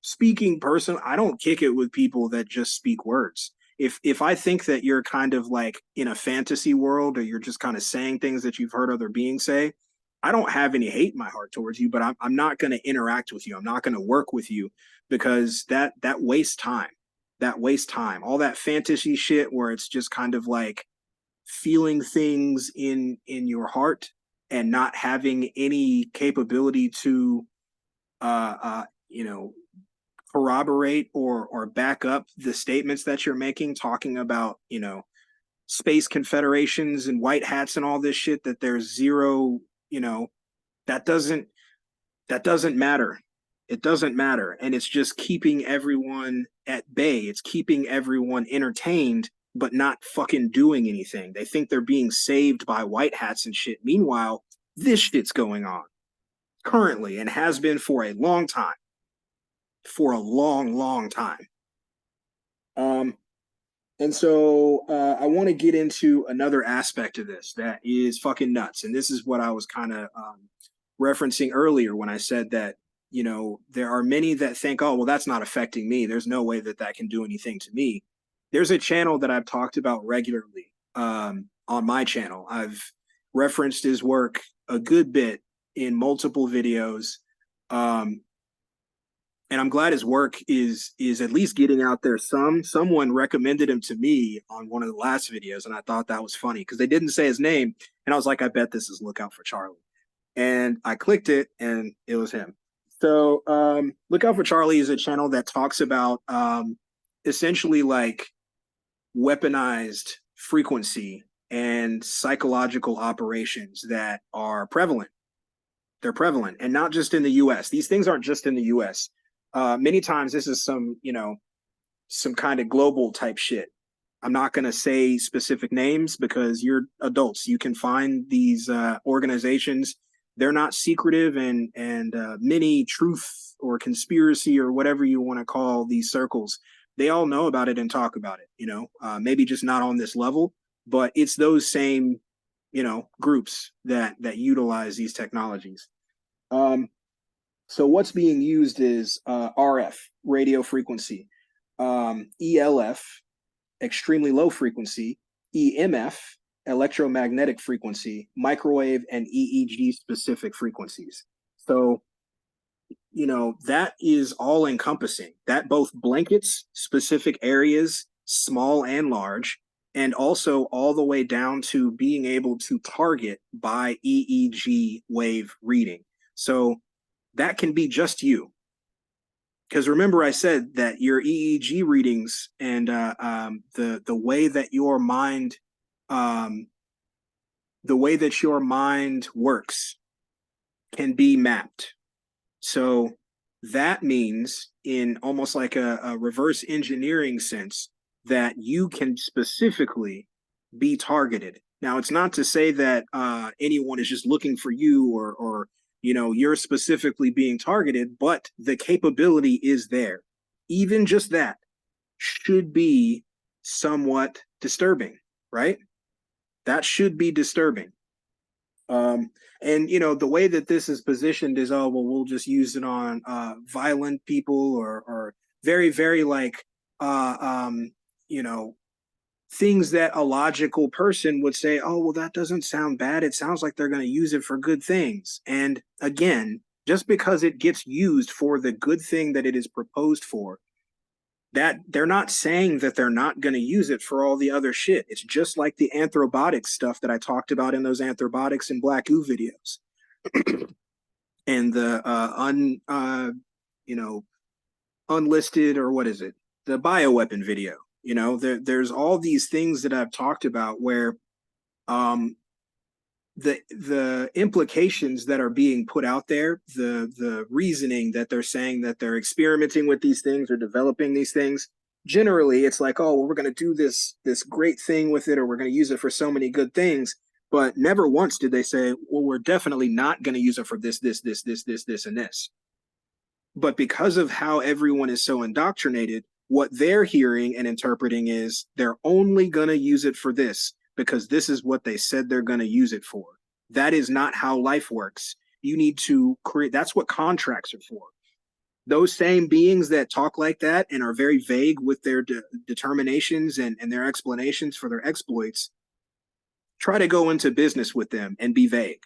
speaking personally, I don't kick it with people that just speak words. If I think that you're kind of like in a fantasy world, or you're just kind of saying things that you've heard other beings say, I don't have any hate in my heart towards you, but I'm not going to interact with you. I'm not going to work with you, because that wastes time. That wastes time. All that fantasy shit where it's just kind of like feeling things in your heart and not having any capability to corroborate or back up the statements that you're making, talking about space confederations and white hats and all this shit, that there's zero, that doesn't matter. It doesn't matter. And it's just keeping everyone at bay. It's keeping everyone entertained, but not fucking doing anything. They think they're being saved by white hats and shit. Meanwhile, this shit's going on currently and has been for a long time. For a long, long time. And so I want to get into another aspect of this that is fucking nuts. And this is what I was kind of referencing earlier when I said that, you know, there are many that think, oh, well, that's not affecting me. There's no way that that can do anything to me. There's a channel that I've talked about regularly on my channel. I've referenced his work a good bit in multiple videos. And I'm glad his work is at least getting out there some. Someone recommended him to me on one of the last videos, and I thought that was funny because they didn't say his name, and I was like, I bet this is Look Out for Charlie. And I clicked it, and it was him. So Look Out for Charlie is a channel that talks about essentially like weaponized frequency and psychological operations that are prevalent. They're prevalent, and not just in the US. These things aren't just in the US. Many times this is some, you know, some kind of global type shit. I'm not going to say specific names because you're adults. You can find these organizations. They're not secretive, and many truth or conspiracy or whatever you want to call these circles, they all know about it and talk about it, you know, maybe just not on this level, but it's those same, you know, groups that utilize these technologies. So what's being used is RF, radio frequency, ELF, extremely low frequency, EMF, electromagnetic frequency, microwave, and EEG specific frequencies. So, you know, that is all encompassing. That both blankets specific areas, small and large, and also all the way down to being able to target by EEG wave reading. So that can be just you. Because remember, I said that your EEG readings and the way that your mind, works can be mapped. So that means, in almost like a reverse engineering sense, that you can specifically be targeted. Now, it's not to say that anyone is just looking for you, or you know, you're specifically being targeted, but the capability is there. Even just that should be somewhat disturbing, right? That should be disturbing. And you know, the way that this is positioned is, oh, well, we'll just use it on violent people, or very, very like you know, things that a logical person would say, oh, well, that doesn't sound bad. It sounds like they're going to use it for good things. And again, just because it gets used for the good thing that it is proposed for, that they're not saying that they're not going to use it for all the other shit. It's just like the anthrobotics stuff that I talked about in those anthrobotics and Black Goo videos. And the you know, unlisted, or what is it? The bioweapon video. You know, there's all these things that I've talked about where the implications that are being put out there, the reasoning that they're saying that they're experimenting with these things or developing these things, generally it's like, oh, well, we're going to do this great thing with it, or we're going to use it for so many good things. But never once did they say, well, we're definitely not going to use it for this, and this. But because of how everyone is so indoctrinated, what they're hearing and interpreting is they're only going to use it for this because this is what they said they're going to use it for. That is not how life works. You need to create, that's what contracts are for. Those same beings that talk like that and are very vague with their determinations and their explanations for their exploits, try to go into business with them and be vague.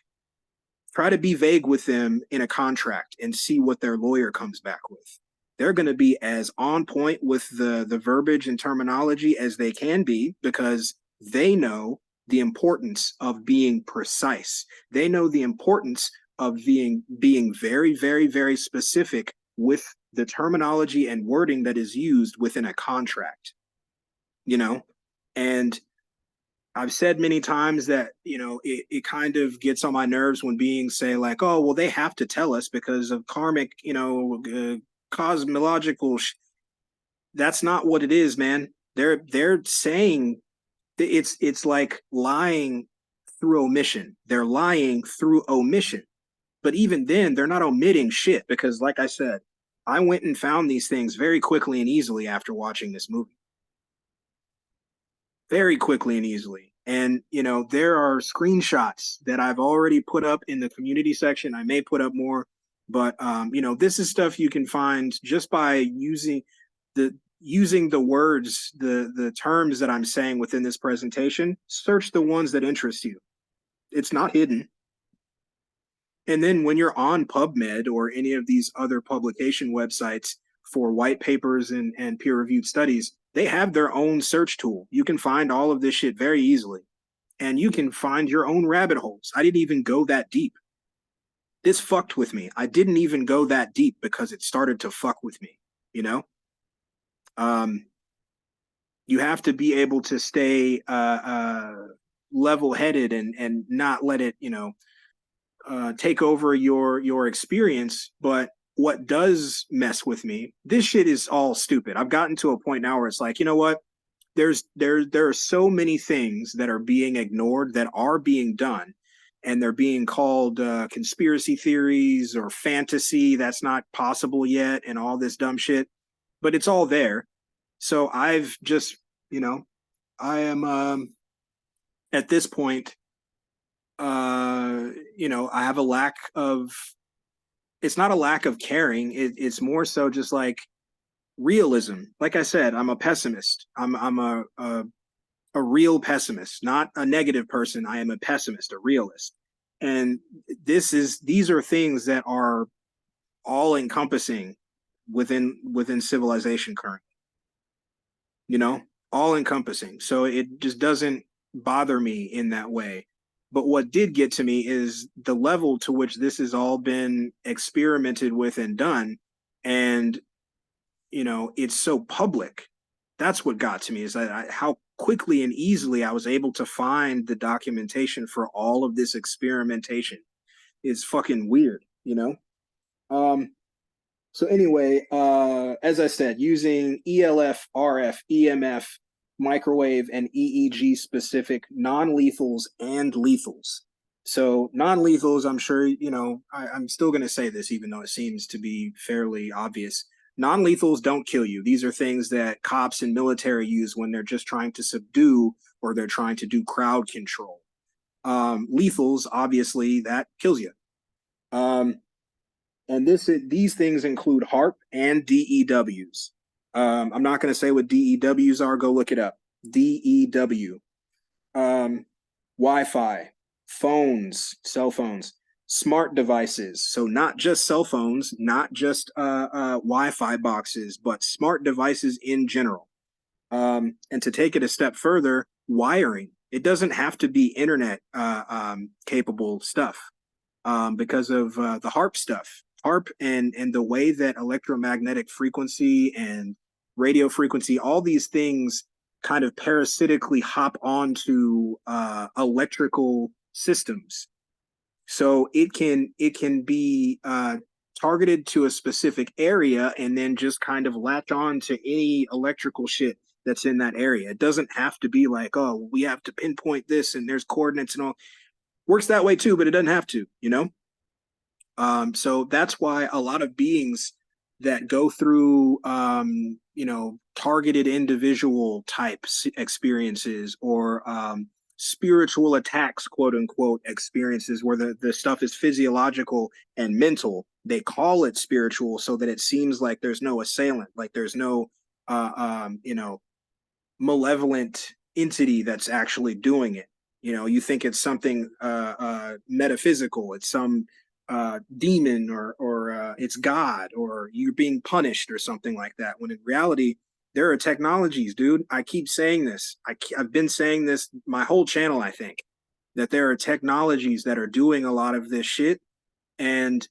Try to be vague with them in a contract and see what their lawyer comes back with. They're going to be as on point with the verbiage and terminology as they can be, because they know the importance of being precise. They know the importance of being very, very, very specific with the terminology and wording that is used within a contract, you know? And I've said many times that, it kind of gets on my nerves when beings say like, oh, well, they have to tell us because of karmic, cosmological. That's not what it is, man. They're saying it's like lying through omission. They're lying through omission. But even then, they're not omitting shit because, like I said, I went and found these things very quickly and easily after watching this movie. Very quickly and easily. And, there are screenshots that I've already put up in the community section. I may put up more, but, this is stuff you can find just by using the words, the terms that I'm saying within this presentation. Search the ones that interest you. It's not hidden. And then when you're on PubMed or any of these other publication websites for white papers and peer-reviewed studies, they have their own search tool. You can find all of this shit very easily. And you can find your own rabbit holes. I didn't even go that deep. This fucked with me. I didn't even go that deep because it started to fuck with me, you know? You have to be able to stay level-headed and not let it, take over your experience. But what does mess with me, this shit is all stupid. I've gotten to a point now where it's like, you know what? There are so many things that are being ignored that are being done, and they're being called conspiracy theories or fantasy that's not possible yet and all this dumb shit, but it's all there. So I've just, I am at this point, I have a lack of, it's not a lack of caring. It's more so just like realism. Like I said, I'm a pessimist. I'm a real pessimist, not a negative person. I am a pessimist, a realist. And these are things that are all encompassing within civilization currently. All encompassing. So it just doesn't bother me in that way. But what did get to me is the level to which this has all been experimented with and done. And, it's so public. That's what got to me, is how quickly and easily I was able to find the documentation for all of this experimentation. Is fucking weird, So anyway, as I said, using ELF, RF, EMF, microwave, and EEG specific non-lethals and lethals. So non-lethals, I'm sure, I'm still going to say this, even though it seems to be fairly obvious. Non-lethals don't kill you. These are things that cops and military use when they're just trying to subdue or they're trying to do crowd control. Lethals, obviously, that kills you. And these things include HARP and DEWs. I'm not going to say what DEWs are. Go look it up. DEW. Wi-Fi, phones, cell phones, smart devices. So not just cell phones, not just Wi-Fi boxes, but smart devices in general. And to take it a step further, wiring. It doesn't have to be internet capable stuff because of the HARP stuff. HARP and the way that electromagnetic frequency and radio frequency, all these things kind of parasitically hop onto electrical systems. So it can be targeted to a specific area and then just kind of latch on to any electrical shit that's in that area. It doesn't have to be like, oh, we have to pinpoint this and there's coordinates and all. Works that way too, but it doesn't have to, So that's why a lot of beings that go through, targeted individual type experiences or spiritual attacks, quote unquote, experiences where the stuff is physiological and mental, they call it spiritual so that it seems like there's no assailant, like there's no, malevolent entity that's actually doing it. You think it's something metaphysical, it's some demon or it's God or you're being punished or something like that. When in reality, there are technologies, dude. I keep saying this. I've been saying this my whole channel, I think, that there are technologies that are doing a lot of this shit, and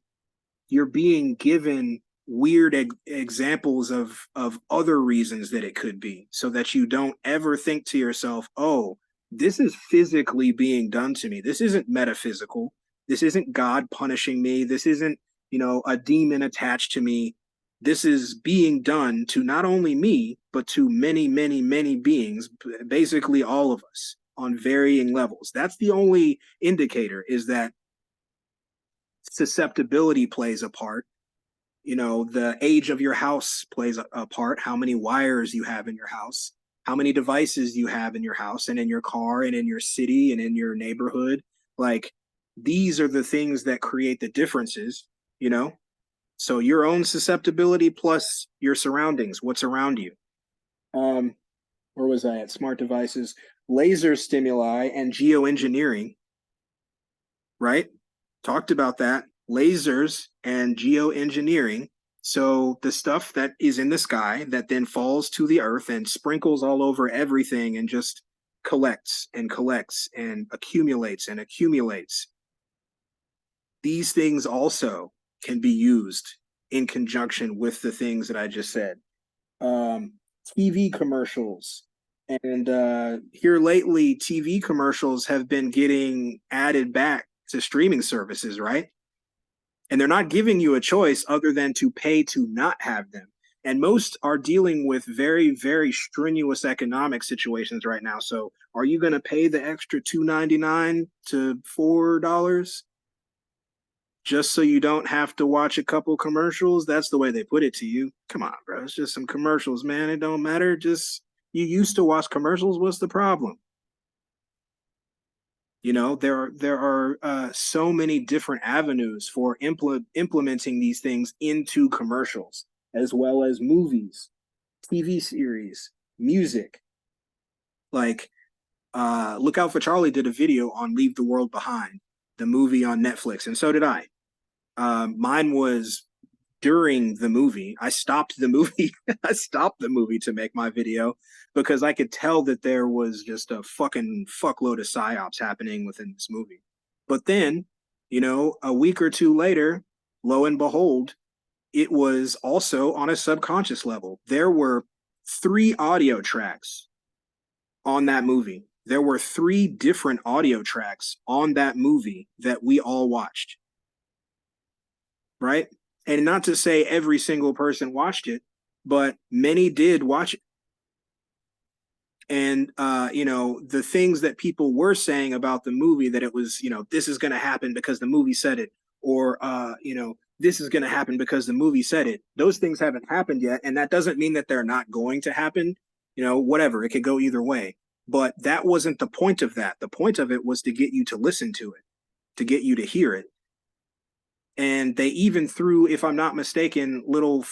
you're being given weird examples of other reasons that it could be, so that you don't ever think to yourself, oh, This is physically being done to me. This isn't metaphysical. This isn't God punishing me. This isn't, a demon attached to me. This is being done to not only me, but to many, many, many beings, basically all of us on varying levels. That's the only indicator, is that susceptibility plays a part. The age of your house plays a part, how many wires you have in your house, how many devices you have in your house and in your car and in your city and in your neighborhood. Like, these are the things that create the differences, you know? So your own susceptibility plus your surroundings, what's around you. Where was I at? Smart devices, laser stimuli, and geoengineering, right? Talked about that. Lasers and geoengineering. So the stuff that is in the sky that then falls to the earth and sprinkles all over everything and just collects and collects and accumulates and accumulates. These things also can be used in conjunction with the things that I just said. TV commercials. And here lately, TV commercials have been getting added back to streaming services, right? And they're not giving you a choice other than to pay to not have them. And most are dealing with very, very strenuous economic situations right now. So are you going to pay the extra $2.99 to $4 just so you don't have to watch a couple commercials? That's the way they put it to you. Come on, bro. It's just some commercials, man. It don't matter. Just, you used to watch commercials. What's the problem? There are so many different avenues for implementing these things into commercials, as well as movies, TV series, music. Like, Look Out for Charlie did a video on Leave the World Behind, the movie on Netflix, and so did I. Mine was during the movie. I stopped the movie. I stopped the movie to make my video because I could tell that there was just a fucking fuckload of psyops happening within this movie. But then, a week or two later, lo and behold, it was also on a subconscious level. There were 3 audio tracks on that movie. There were 3 different audio tracks on that movie that we all watched. Right? And not to say every single person watched it, but many did watch it. And the things that people were saying about the movie, that it was, this is going to happen because the movie said it, or this is going to happen because the movie said it. Those things haven't happened yet, and that doesn't mean that they're not going to happen. Whatever, it could go either way. But that wasn't the point of that. The point of it was to get you to listen to it, to get you to hear it. And they even threw, if I'm not mistaken, little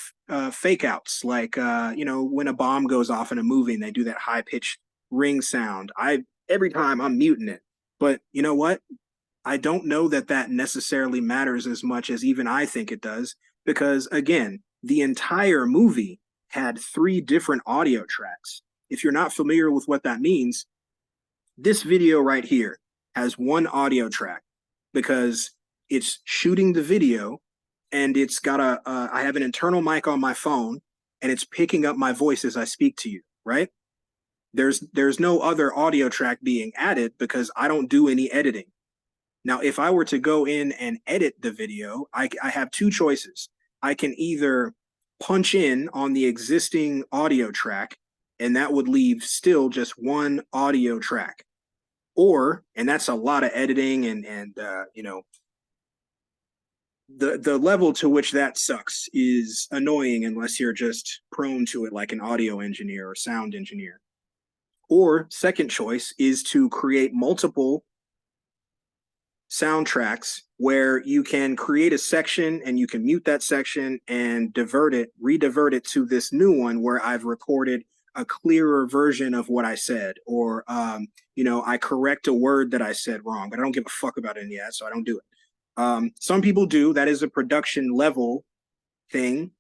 fake outs, like when a bomb goes off in a movie and they do that high pitched ring sound. Every time I'm muting it, but you know what? I don't know that that necessarily matters as much as even I think it does, because again, the entire movie had 3 different audio tracks. If you're not familiar with what that means, this video right here has 1 audio track because it's shooting the video, and it's got I have an internal mic on my phone, and it's picking up my voice as I speak to you, right? There's no other audio track being added because I don't do any editing. Now, if I were to go in and edit the video, I have 2 choices. I can either punch in on the existing audio track, and that would leave still just 1 audio track. Or, and that's a lot of editing and the level to which that sucks is annoying unless you're just prone to it, like an audio engineer or sound engineer. Or second choice is to create multiple soundtracks where you can create a section and you can mute that section and redivert it to this new one where I've recorded a clearer version of what I said, or I correct a word that I said wrong, but I don't give a fuck about any of that, so I don't do it. Some people do. That is a production level thing.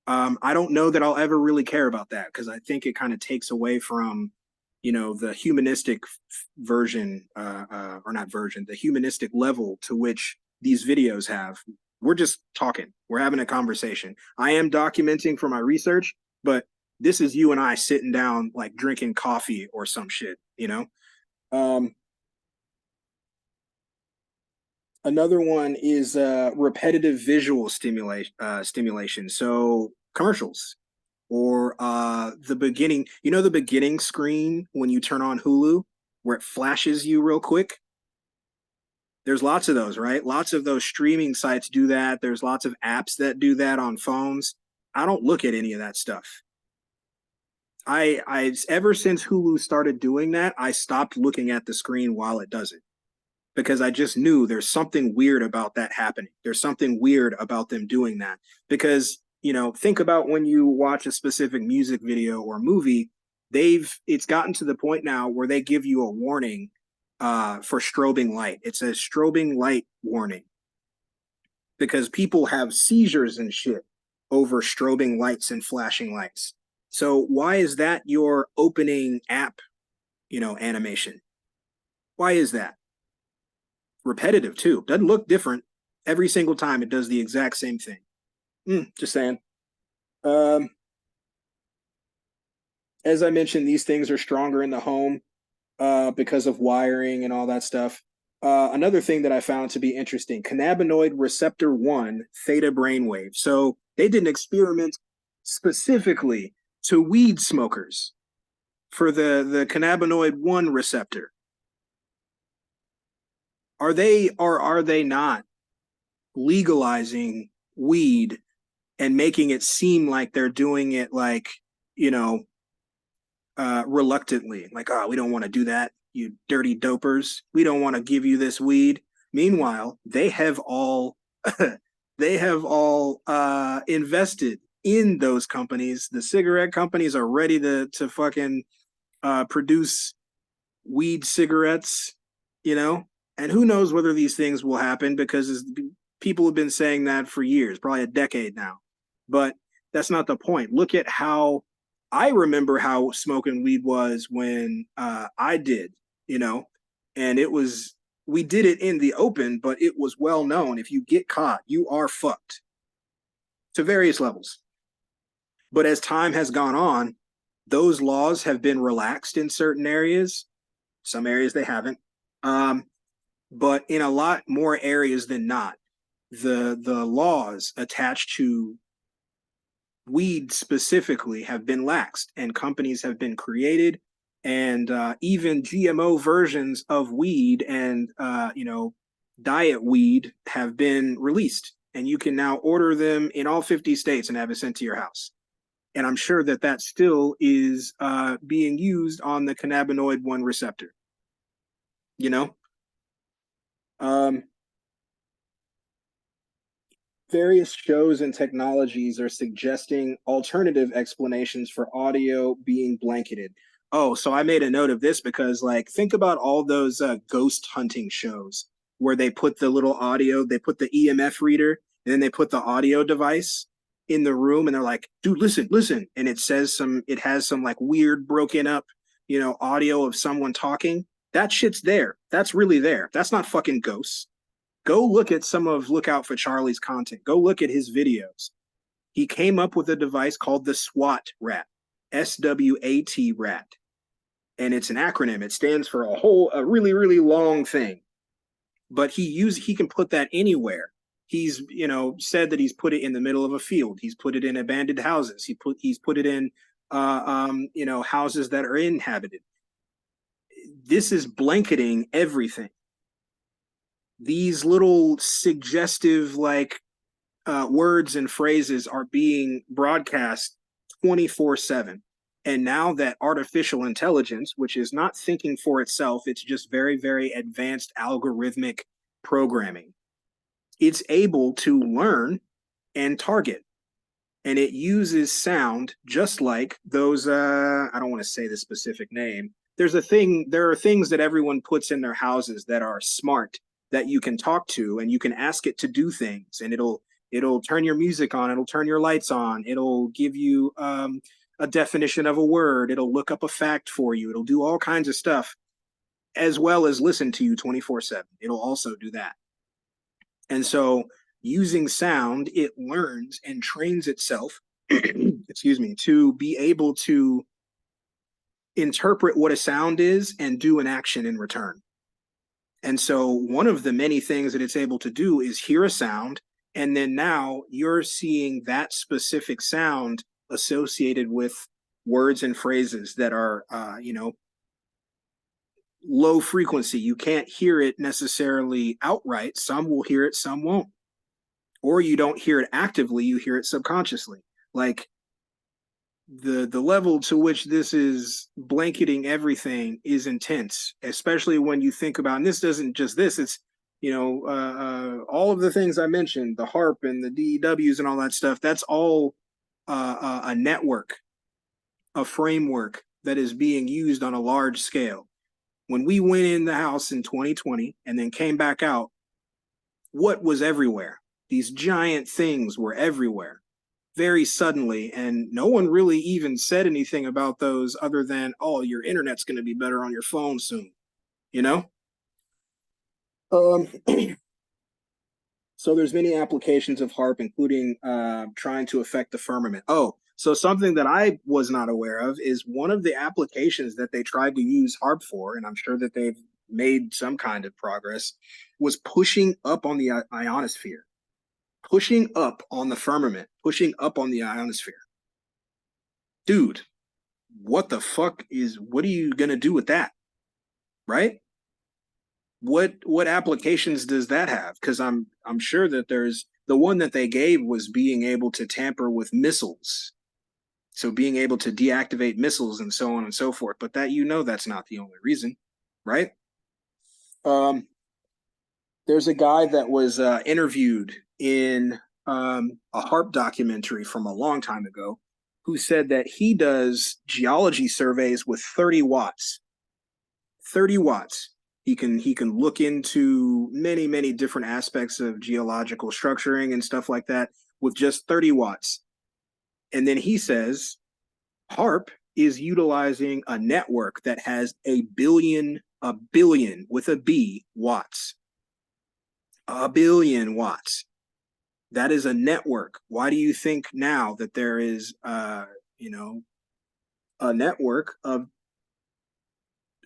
I don't know that I'll ever really care about that, because I think it kind of takes away from, the humanistic version, or not version, the humanistic level to which these videos have. We're just talking. We're having a conversation. I am documenting for my research, but this is you and I sitting down, like drinking coffee or some shit, Um, Another one is repetitive visual stimulation. So commercials or the beginning. You know the beginning screen when you turn on Hulu where it flashes you real quick. There's lots of those, right? Lots of those streaming sites do that. There's lots of apps that do that on phones. I don't look at any of that stuff. I ever since Hulu started doing that, I stopped looking at the screen while it does it because I just knew there's something weird about that happening. There's something weird about them doing that because, think about when you watch a specific music video or movie, it's gotten to the point now where they give you a warning for strobing light. It's a strobing light warning because people have seizures and shit over strobing lights and flashing lights. So why is that your opening app, animation? Why is that? Repetitive too. Doesn't look different. Every single time it does the exact same thing. Just saying. Um, as I mentioned, these things are stronger in the home because of wiring and all that stuff. Another thing that I found to be interesting, cannabinoid receptor 1 theta brainwave. So they did an experiment specifically to weed smokers for the cannabinoid 1 receptor. Are they or are they not legalizing weed and making it seem like they're doing it like, you know, reluctantly, like, oh, we don't want to do that, you dirty dopers. We don't want to give you this weed. Meanwhile, they have all invested in those companies. The cigarette companies are ready to fucking produce weed cigarettes, you know, and who knows whether these things will happen because people have been saying that for years, probably a decade now. But that's not the point. Look at how I remember how smoking weed was when I did, you know, and we did it in the open, but it was well known. If you get caught, you are fucked to various levels. But as time has gone on, those laws have been relaxed in certain areas. Some areas they haven't. Um, but in a lot more areas than not, the laws attached to weed specifically have been laxed and companies have been created and even GMO versions of weed and diet weed have been released and you can now order them in all 50 states and have it sent to your house. And I'm sure that still is being used on the cannabinoid 1 receptor, you know. um, Various shows and technologies are suggesting alternative explanations for audio being blanketed. Oh, so I made a note of this because, like, think about all those ghost hunting shows where they put the little audio, they put the EMF reader, and then they put the audio device in the room, and they're like, "Dude, listen, listen," and it has some like weird broken up, audio of someone talking. That shit's there. That's really there. That's not fucking ghosts. Go look at some of Look Out for Charlie's content. Go look at his videos. He came up with a device called the SWAT rat, SWAT rat. And it's an acronym. It stands for a really, really long thing. But he can put that anywhere. He's, said that he's put it in the middle of a field. He's put it in abandoned houses. He's put it in houses that are inhabited. This is blanketing everything. These little suggestive words and phrases are being broadcast 24/7. And now that artificial intelligence, which is not thinking for itself, it's just very, very advanced algorithmic programming, it's able to learn and target. And it uses sound just like those, I don't want to say the specific name. There are things that everyone puts in their houses that are smart that you can talk to and you can ask it to do things and it'll turn your music on, it'll turn your lights on, it'll give you a definition of a word, it'll look up a fact for you, it'll do all kinds of stuff as well as listen to you 24/7. It'll also do that. And so using sound, it learns and trains itself excuse me, to be able to interpret what a sound is and do an action in return. And so one of the many things that it's able to do is hear a sound, and then now you're seeing that specific sound associated with words and phrases that are, low frequency. You can't hear it necessarily outright. Some will hear it, some won't. Or you don't hear it actively, you hear it subconsciously. Like the level to which this is blanketing everything is intense, especially when you think about, and this doesn't just this, it's, all of the things I mentioned, the HARP and the DEWs and all that stuff, that's all a network, a framework that is being used on a large scale. When we went in the house in 2020 and then came back out, what was everywhere? These giant things were everywhere very suddenly, and no one really even said anything about those other than, oh, your internet's going to be better on your phone soon, you know? So there's many applications of HARP, including trying to affect the firmament. Oh, so something that I was not aware of is one of the applications that they tried to use HARP for, and I'm sure that they've made some kind of progress, was pushing up on the ionosphere. Pushing up on the firmament, pushing up on the ionosphere. Dude, what the fuck what are you gonna do with that? Right? What applications does that have? Because I'm sure that there's the one that they gave was being able to tamper with missiles. So being able to deactivate missiles and so on and so forth. But that, that's not the only reason, right? There's a guy that was interviewed in a HARP documentary from a long time ago who said that he does geology surveys with 30 watts. 30 watts. He can look into many, many different aspects of geological structuring and stuff like that with just 30 watts. And then he says HARP is utilizing a network that has a billion with a B watts. A billion watts. That is a network. Why do you think now that there is, a network of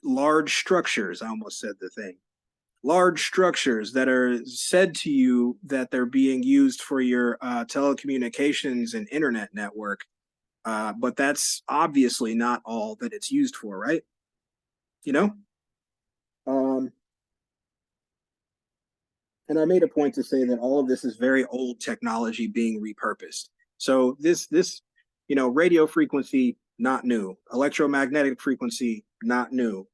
large structures? I almost said the thing. Large structures that are said to you that they're being used for your telecommunications and internet network. But that's obviously not all that it's used for, right? And I made a point to say that all of this is very old technology being repurposed. So this, radio frequency, not new. Electromagnetic frequency, not new.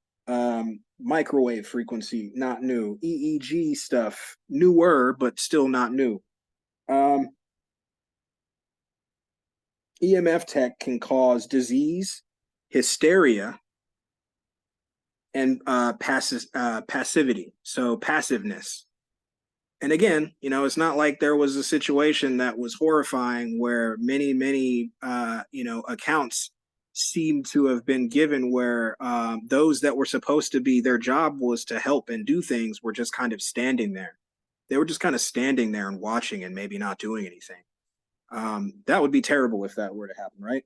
Microwave frequency, not new. EEG stuff, newer, but still not new. EMF tech can cause disease, hysteria, and passivity. So passiveness. And again, it's not like there was a situation that was horrifying where many, accounts seem to have been given where those that were supposed to be, their job was to help and do things, were just kind of standing there. They were just kind of standing there and watching and maybe not doing anything. That would be terrible if that were to happen, right?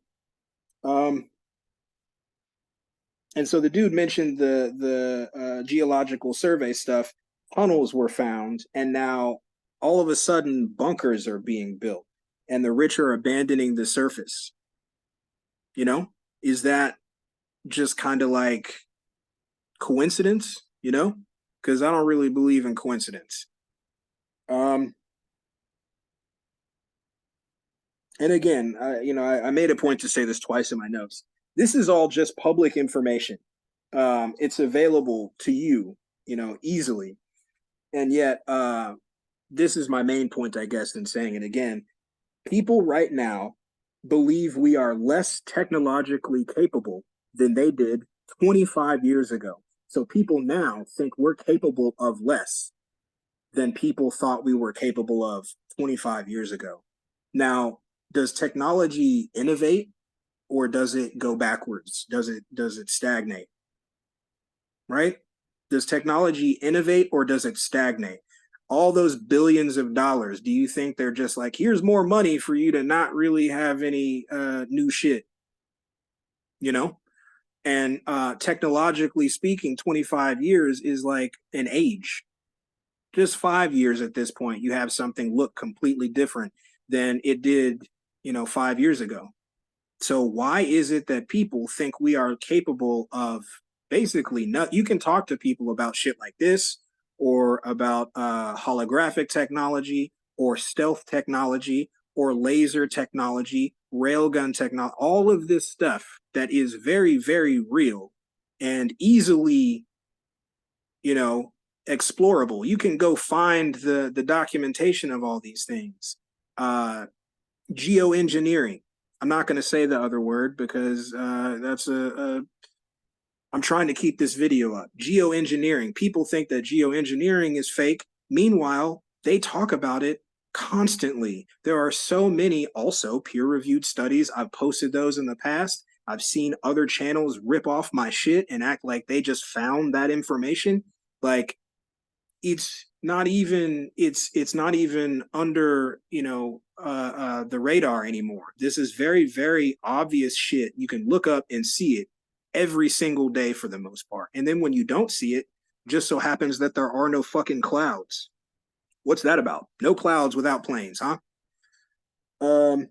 And so the dude mentioned the geological survey stuff. Tunnels were found, and now all of a sudden bunkers are being built and the rich are abandoning the surface. Is that just kind of like coincidence? Because I don't really believe in coincidence. And again, I made a point to say this twice in my notes. This is all just public information. It's available to you, easily. And yet, this is my main point, I guess, in saying it again. People right now believe we are less technologically capable than they did 25 years ago. So people now think we're capable of less than people thought we were capable of 25 years ago. Now, does technology innovate or does it go backwards? Does it stagnate? Right? Does technology innovate or does it stagnate? All those billions of dollars, do you think they're just like, here's more money for you to not really have any new shit? And technologically speaking, 25 years is like an age. Just 5 years at this point, you have something look completely different than it did, 5 years ago. So why is it that people think we are capable of basically not? You can talk to people about shit like this, or about holographic technology, or stealth technology, or laser technology, railgun technology, all of this stuff that is very, very real and easily, you know, explorable. You can go find the documentation of all these things. Geoengineering. I'm not going to say the other word because that's I'm trying to keep this video up. Geoengineering. People think that geoengineering is fake. Meanwhile, they talk about it constantly. There are so many also peer-reviewed studies. I've posted those in the past. I've seen other channels rip off my shit and act like they just found that information. Like, it's not even under the radar anymore. This is very, very obvious shit. You can look up and see it every single day for the most part. And then when you don't see it, just so happens that there are no fucking clouds. What's that about? No clouds without planes, huh? Um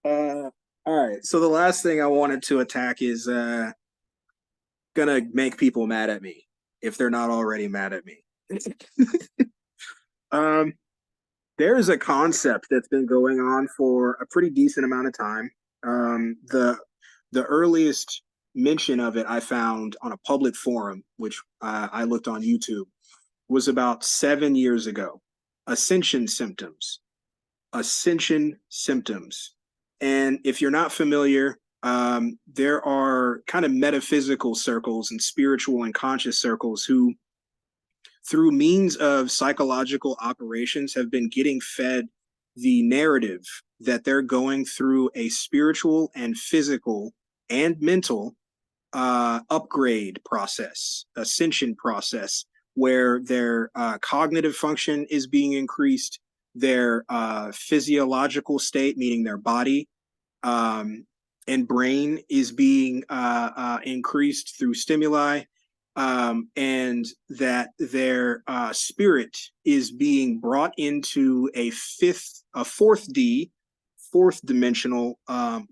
all right. So the last thing I wanted to attack is gonna make people mad at me if they're not already mad at me. um there is a concept that's been going on for a pretty decent amount of time. The earliest mention of it I found on a public forum, which I looked on YouTube, was about 7 years ago. Ascension symptoms. Ascension symptoms. And if you're not familiar, there are kind of metaphysical circles and spiritual and conscious circles who, through means of psychological operations, have been getting fed the narrative that they're going through a spiritual and physical and mental upgrade process, ascension process, where their cognitive function is being increased, their physiological state, meaning their body and brain, is being increased through stimuli, and that their spirit is being brought into a fourth dimensional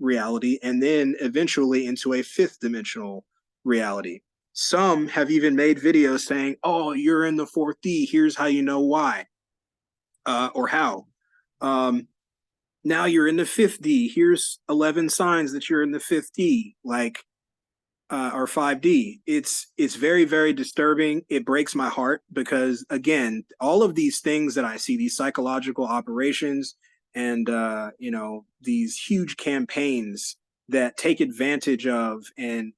reality, and then eventually into a fifth dimensional reality. Some have even made videos saying, "Oh, you're in the 4D. Here's how you know why, or how." Now you're in the 5D. Here's 11 signs that you're in the 5D. Like, or 5D. It's very, very disturbing. It breaks my heart because, again, all of these things that I see, these psychological operations and these huge campaigns that take advantage of and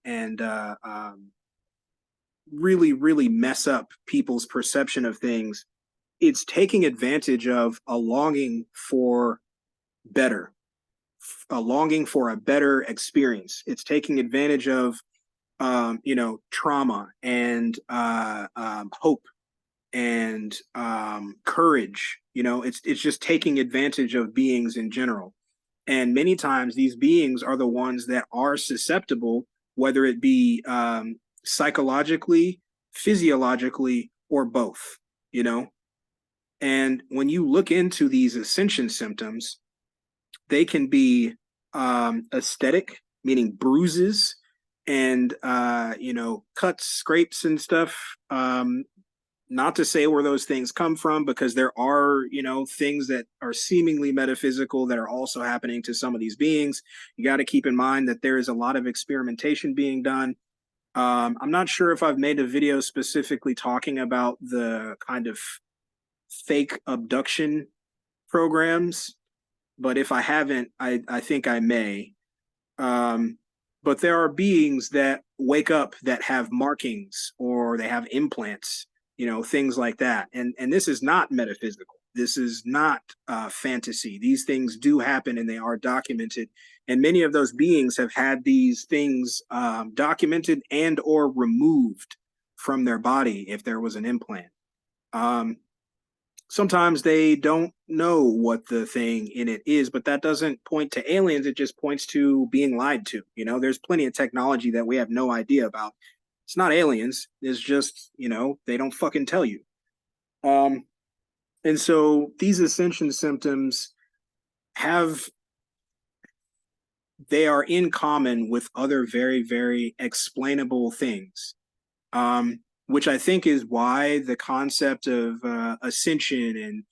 really, really mess up people's perception of things. It's taking advantage of a longing for better, a longing for a better experience. It's taking advantage of trauma and hope and courage. It's just taking advantage of beings in general. And many times these beings are the ones that are susceptible, whether it be psychologically, physiologically, or both, you know? And when you look into these ascension symptoms, they can be aesthetic, meaning bruises and cuts, scrapes, and stuff. Not to say where those things come from, because there are things that are seemingly metaphysical that are also happening to some of these beings. You got to keep in mind that there is a lot of experimentation being done. I'm not sure if I've made a video specifically talking about the kind of fake abduction programs, but if I haven't, I think I may. But there are beings that wake up that have markings, or they have implants, things like that. And this is not metaphysical. This is not fantasy. These things do happen and they are documented. And many of those beings have had these things documented and or removed from their body if there was an implant. Sometimes they don't know what the thing in it is, but that doesn't point to aliens. It just points to being lied to. You know, there's plenty of technology that we have no idea about. It's not aliens. It's just, you know, they don't fucking tell you. Um, and so these ascension symptoms have, they are in common with other very, very explainable things. Which I think is why the concept of ascension and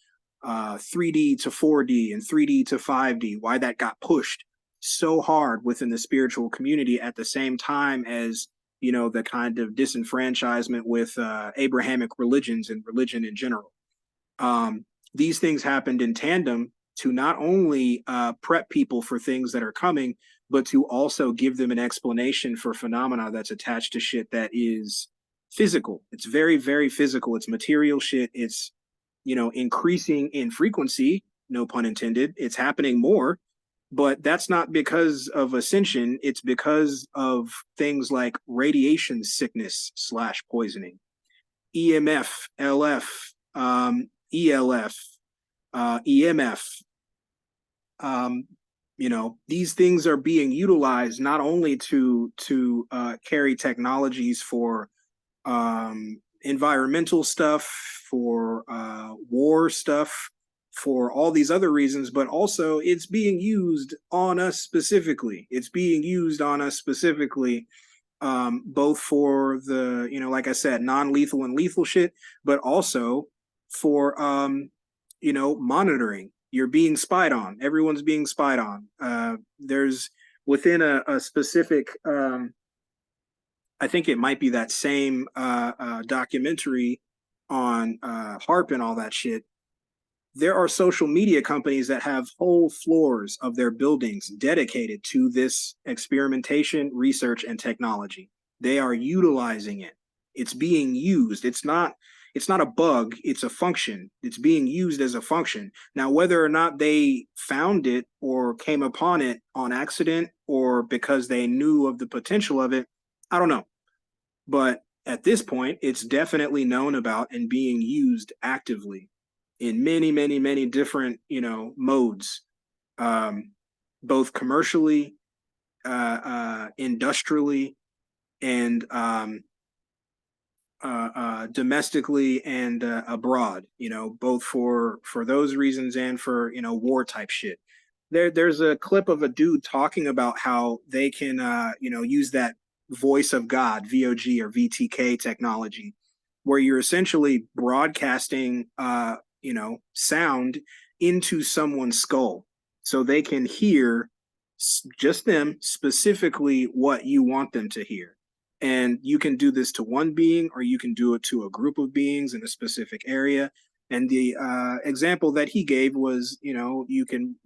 3D to 4D and 3D to 5D, why that got pushed so hard within the spiritual community at the same time as, you know, the kind of disenfranchisement with Abrahamic religions and religion in general. These things happened in tandem to not only prep people for things that are coming, but to also give them an explanation for phenomena that's attached to shit that is physical. It's very, very physical. It's material shit. It's, you know, increasing in frequency, no pun intended. It's happening more, but that's not because of ascension. It's because of things like radiation sickness slash poisoning, EMF, LF, ELF, EMF. You know, these things are being utilized not only to carry technologies for environmental stuff, for war stuff, for all these other reasons, but also it's being used on us specifically. It's being used on us specifically, both for the, you know, like I said, non-lethal and lethal shit, but also for, you know, monitoring. You're being spied on. Everyone's being spied on. There's within a specific, I think it might be that same documentary on HARP and all that shit. There are social media companies that have whole floors of their buildings dedicated to this experimentation, research, and technology. They are utilizing it. It's being used. It's not a bug, it's a function. It's being used as a function. Now, whether or not they found it or came upon it on accident or because they knew of the potential of it, I don't know. But at this point, it's definitely known about and being used actively in many, many, many different, you know, modes, both commercially, industrially, and domestically and abroad. You know, both for those reasons and for, you know, war type shit. There's a clip of a dude talking about how they can, you know, use that voice of God, VOG or VTK technology, where you're essentially broadcasting, you know, sound into someone's skull so they can hear just them specifically what you want them to hear. And you can do this to one being or you can do it to a group of beings in a specific area. And the example that he gave was, you know, you can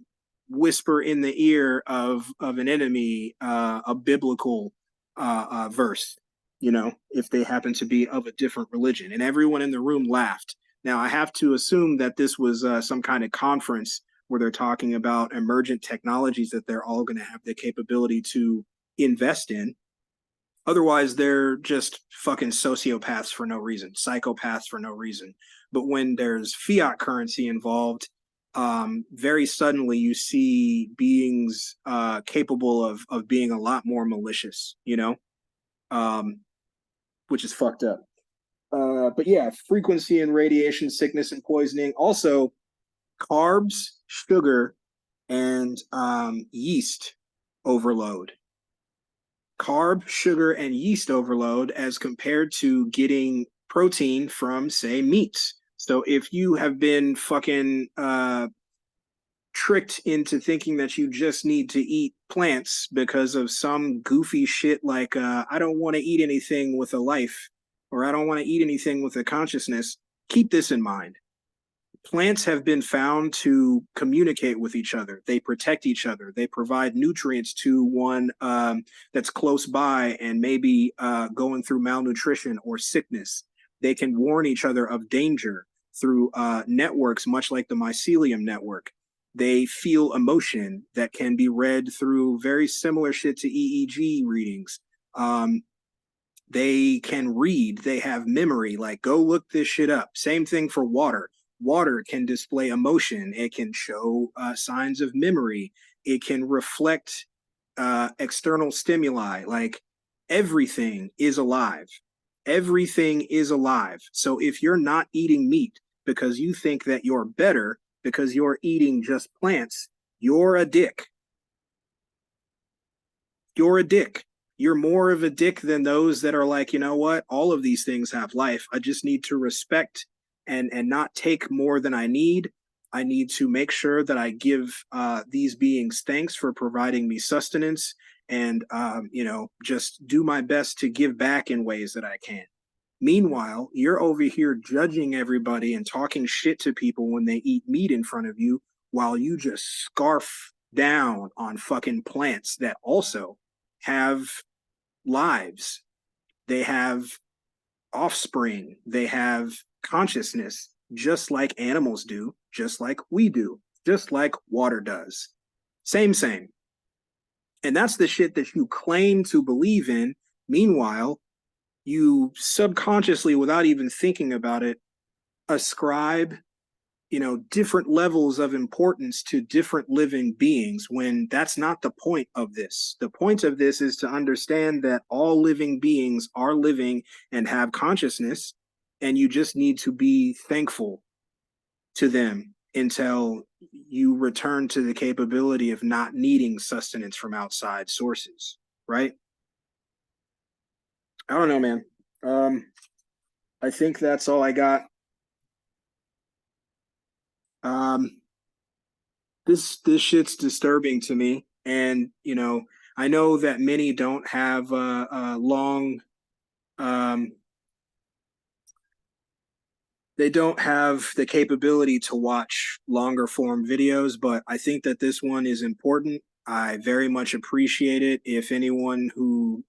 whisper in the ear of an enemy a biblical verse, you know, if they happen to be of a different religion. And everyone in the room laughed. Now, I have to assume that this was some kind of conference where they're talking about emergent technologies that they're all going to have the capability to invest in. Otherwise, they're just fucking sociopaths for no reason, psychopaths for no reason. But when there's fiat currency involved, very suddenly you see beings capable of being a lot more malicious, you know, which is fucked up. But yeah, frequency and radiation sickness and poisoning. Also, carbs, sugar, and yeast overload. Carb, sugar, and yeast overload as compared to getting protein from, say, meats. So if you have been fucking tricked into thinking that you just need to eat plants because of some goofy shit like I don't want to eat anything with a life, or I don't want to eat anything with a consciousness, keep this in mind. Plants have been found to communicate with each other. They protect each other. They provide nutrients to one that's close by and maybe going through malnutrition or sickness. They can warn each other of danger through networks, much like the mycelium network. They feel emotion that can be read through very similar shit to EEG readings. They can read. They have memory. Like, go look this shit up. Same thing for water. Water can display emotion. It can show signs of memory. It can reflect external stimuli. Like everything is alive. Everything is alive. So if you're not eating meat because you think that you're better because you're eating just plants, you're a dick. You're a dick. You're more of a dick than those that are like, you know what? All of these things have life. I just need to respect and not take more than I need. I need to make sure that I give these beings thanks for providing me sustenance and, just do my best to give back in ways that I can. Meanwhile, you're over here judging everybody and talking shit to people when they eat meat in front of you while you just scarf down on fucking plants that also have lives. They have offspring. They have consciousness, just like animals do, just like we do, just like water does. Same, same. And that's the shit that you claim to believe in. Meanwhile, you subconsciously, without even thinking about it, ascribe different levels of importance to different living beings when that's not the point of this. The point of this is to understand that all living beings are living and have consciousness, and you just need to be thankful to them until you return to the capability of not needing sustenance from outside sources, right? I don't know, man. I think that's all I got. This shit's disturbing to me, and I know that many don't have long. They don't have the capability to watch longer form videos, but I think that this one is important. I very much appreciate it. If anyone who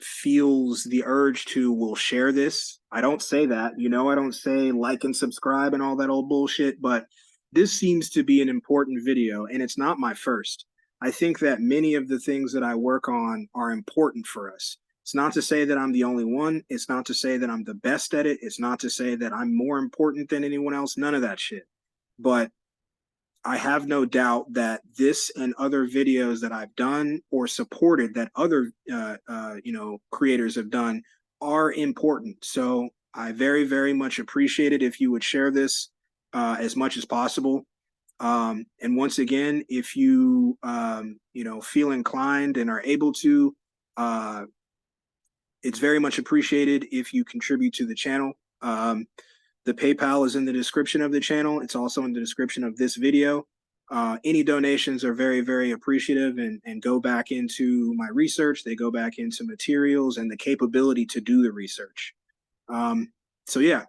feels the urge to will share this. I don't say that, I don't say like and subscribe and all that old bullshit, but this seems to be an important video and it's not my first. I think that many of the things that I work on are important for us. It's not to say that I'm the only one. It's not to say that I'm the best at it. It's not to say that I'm more important than anyone else. None of that shit. But I have no doubt that this and other videos that I've done or supported that other creators have done are important. So I very, very much appreciate it if you would share this as much as possible. And once again, if you feel inclined and are able to, it's very much appreciated if you contribute to the channel. The PayPal is in the description of the channel. It's also in the description of this video. Any donations are very, very appreciative and go back into my research. They go back into materials and the capability to do the research. So yeah,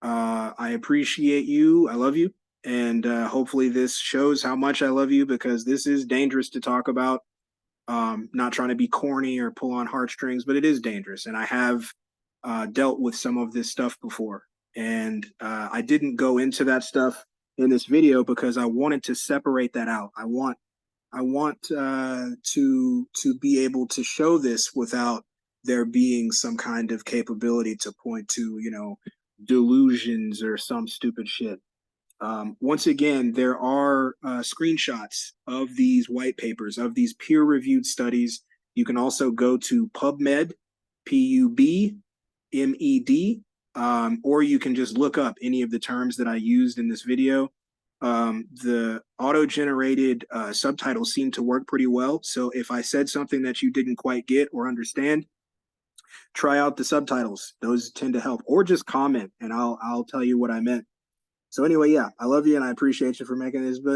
I appreciate you. I love you. And hopefully this shows how much I love you because this is dangerous to talk about. Not trying to be corny or pull on heartstrings, but it is dangerous. And I have dealt with some of this stuff before. And I didn't go into that stuff in this video because I wanted to separate that out. I want to be able to show this without there being some kind of capability to point to, delusions or some stupid shit. Once again, there are screenshots of these white papers, of these peer-reviewed studies. You can also go to PubMed, PubMed, or you can just look up any of the terms that I used in this video. The auto-generated subtitles seem to work pretty well. So if I said something that you didn't quite get or understand, try out the subtitles. Those tend to help. Or just comment and I'll tell you what I meant. So anyway, yeah, I love you and I appreciate you for making this. Bye.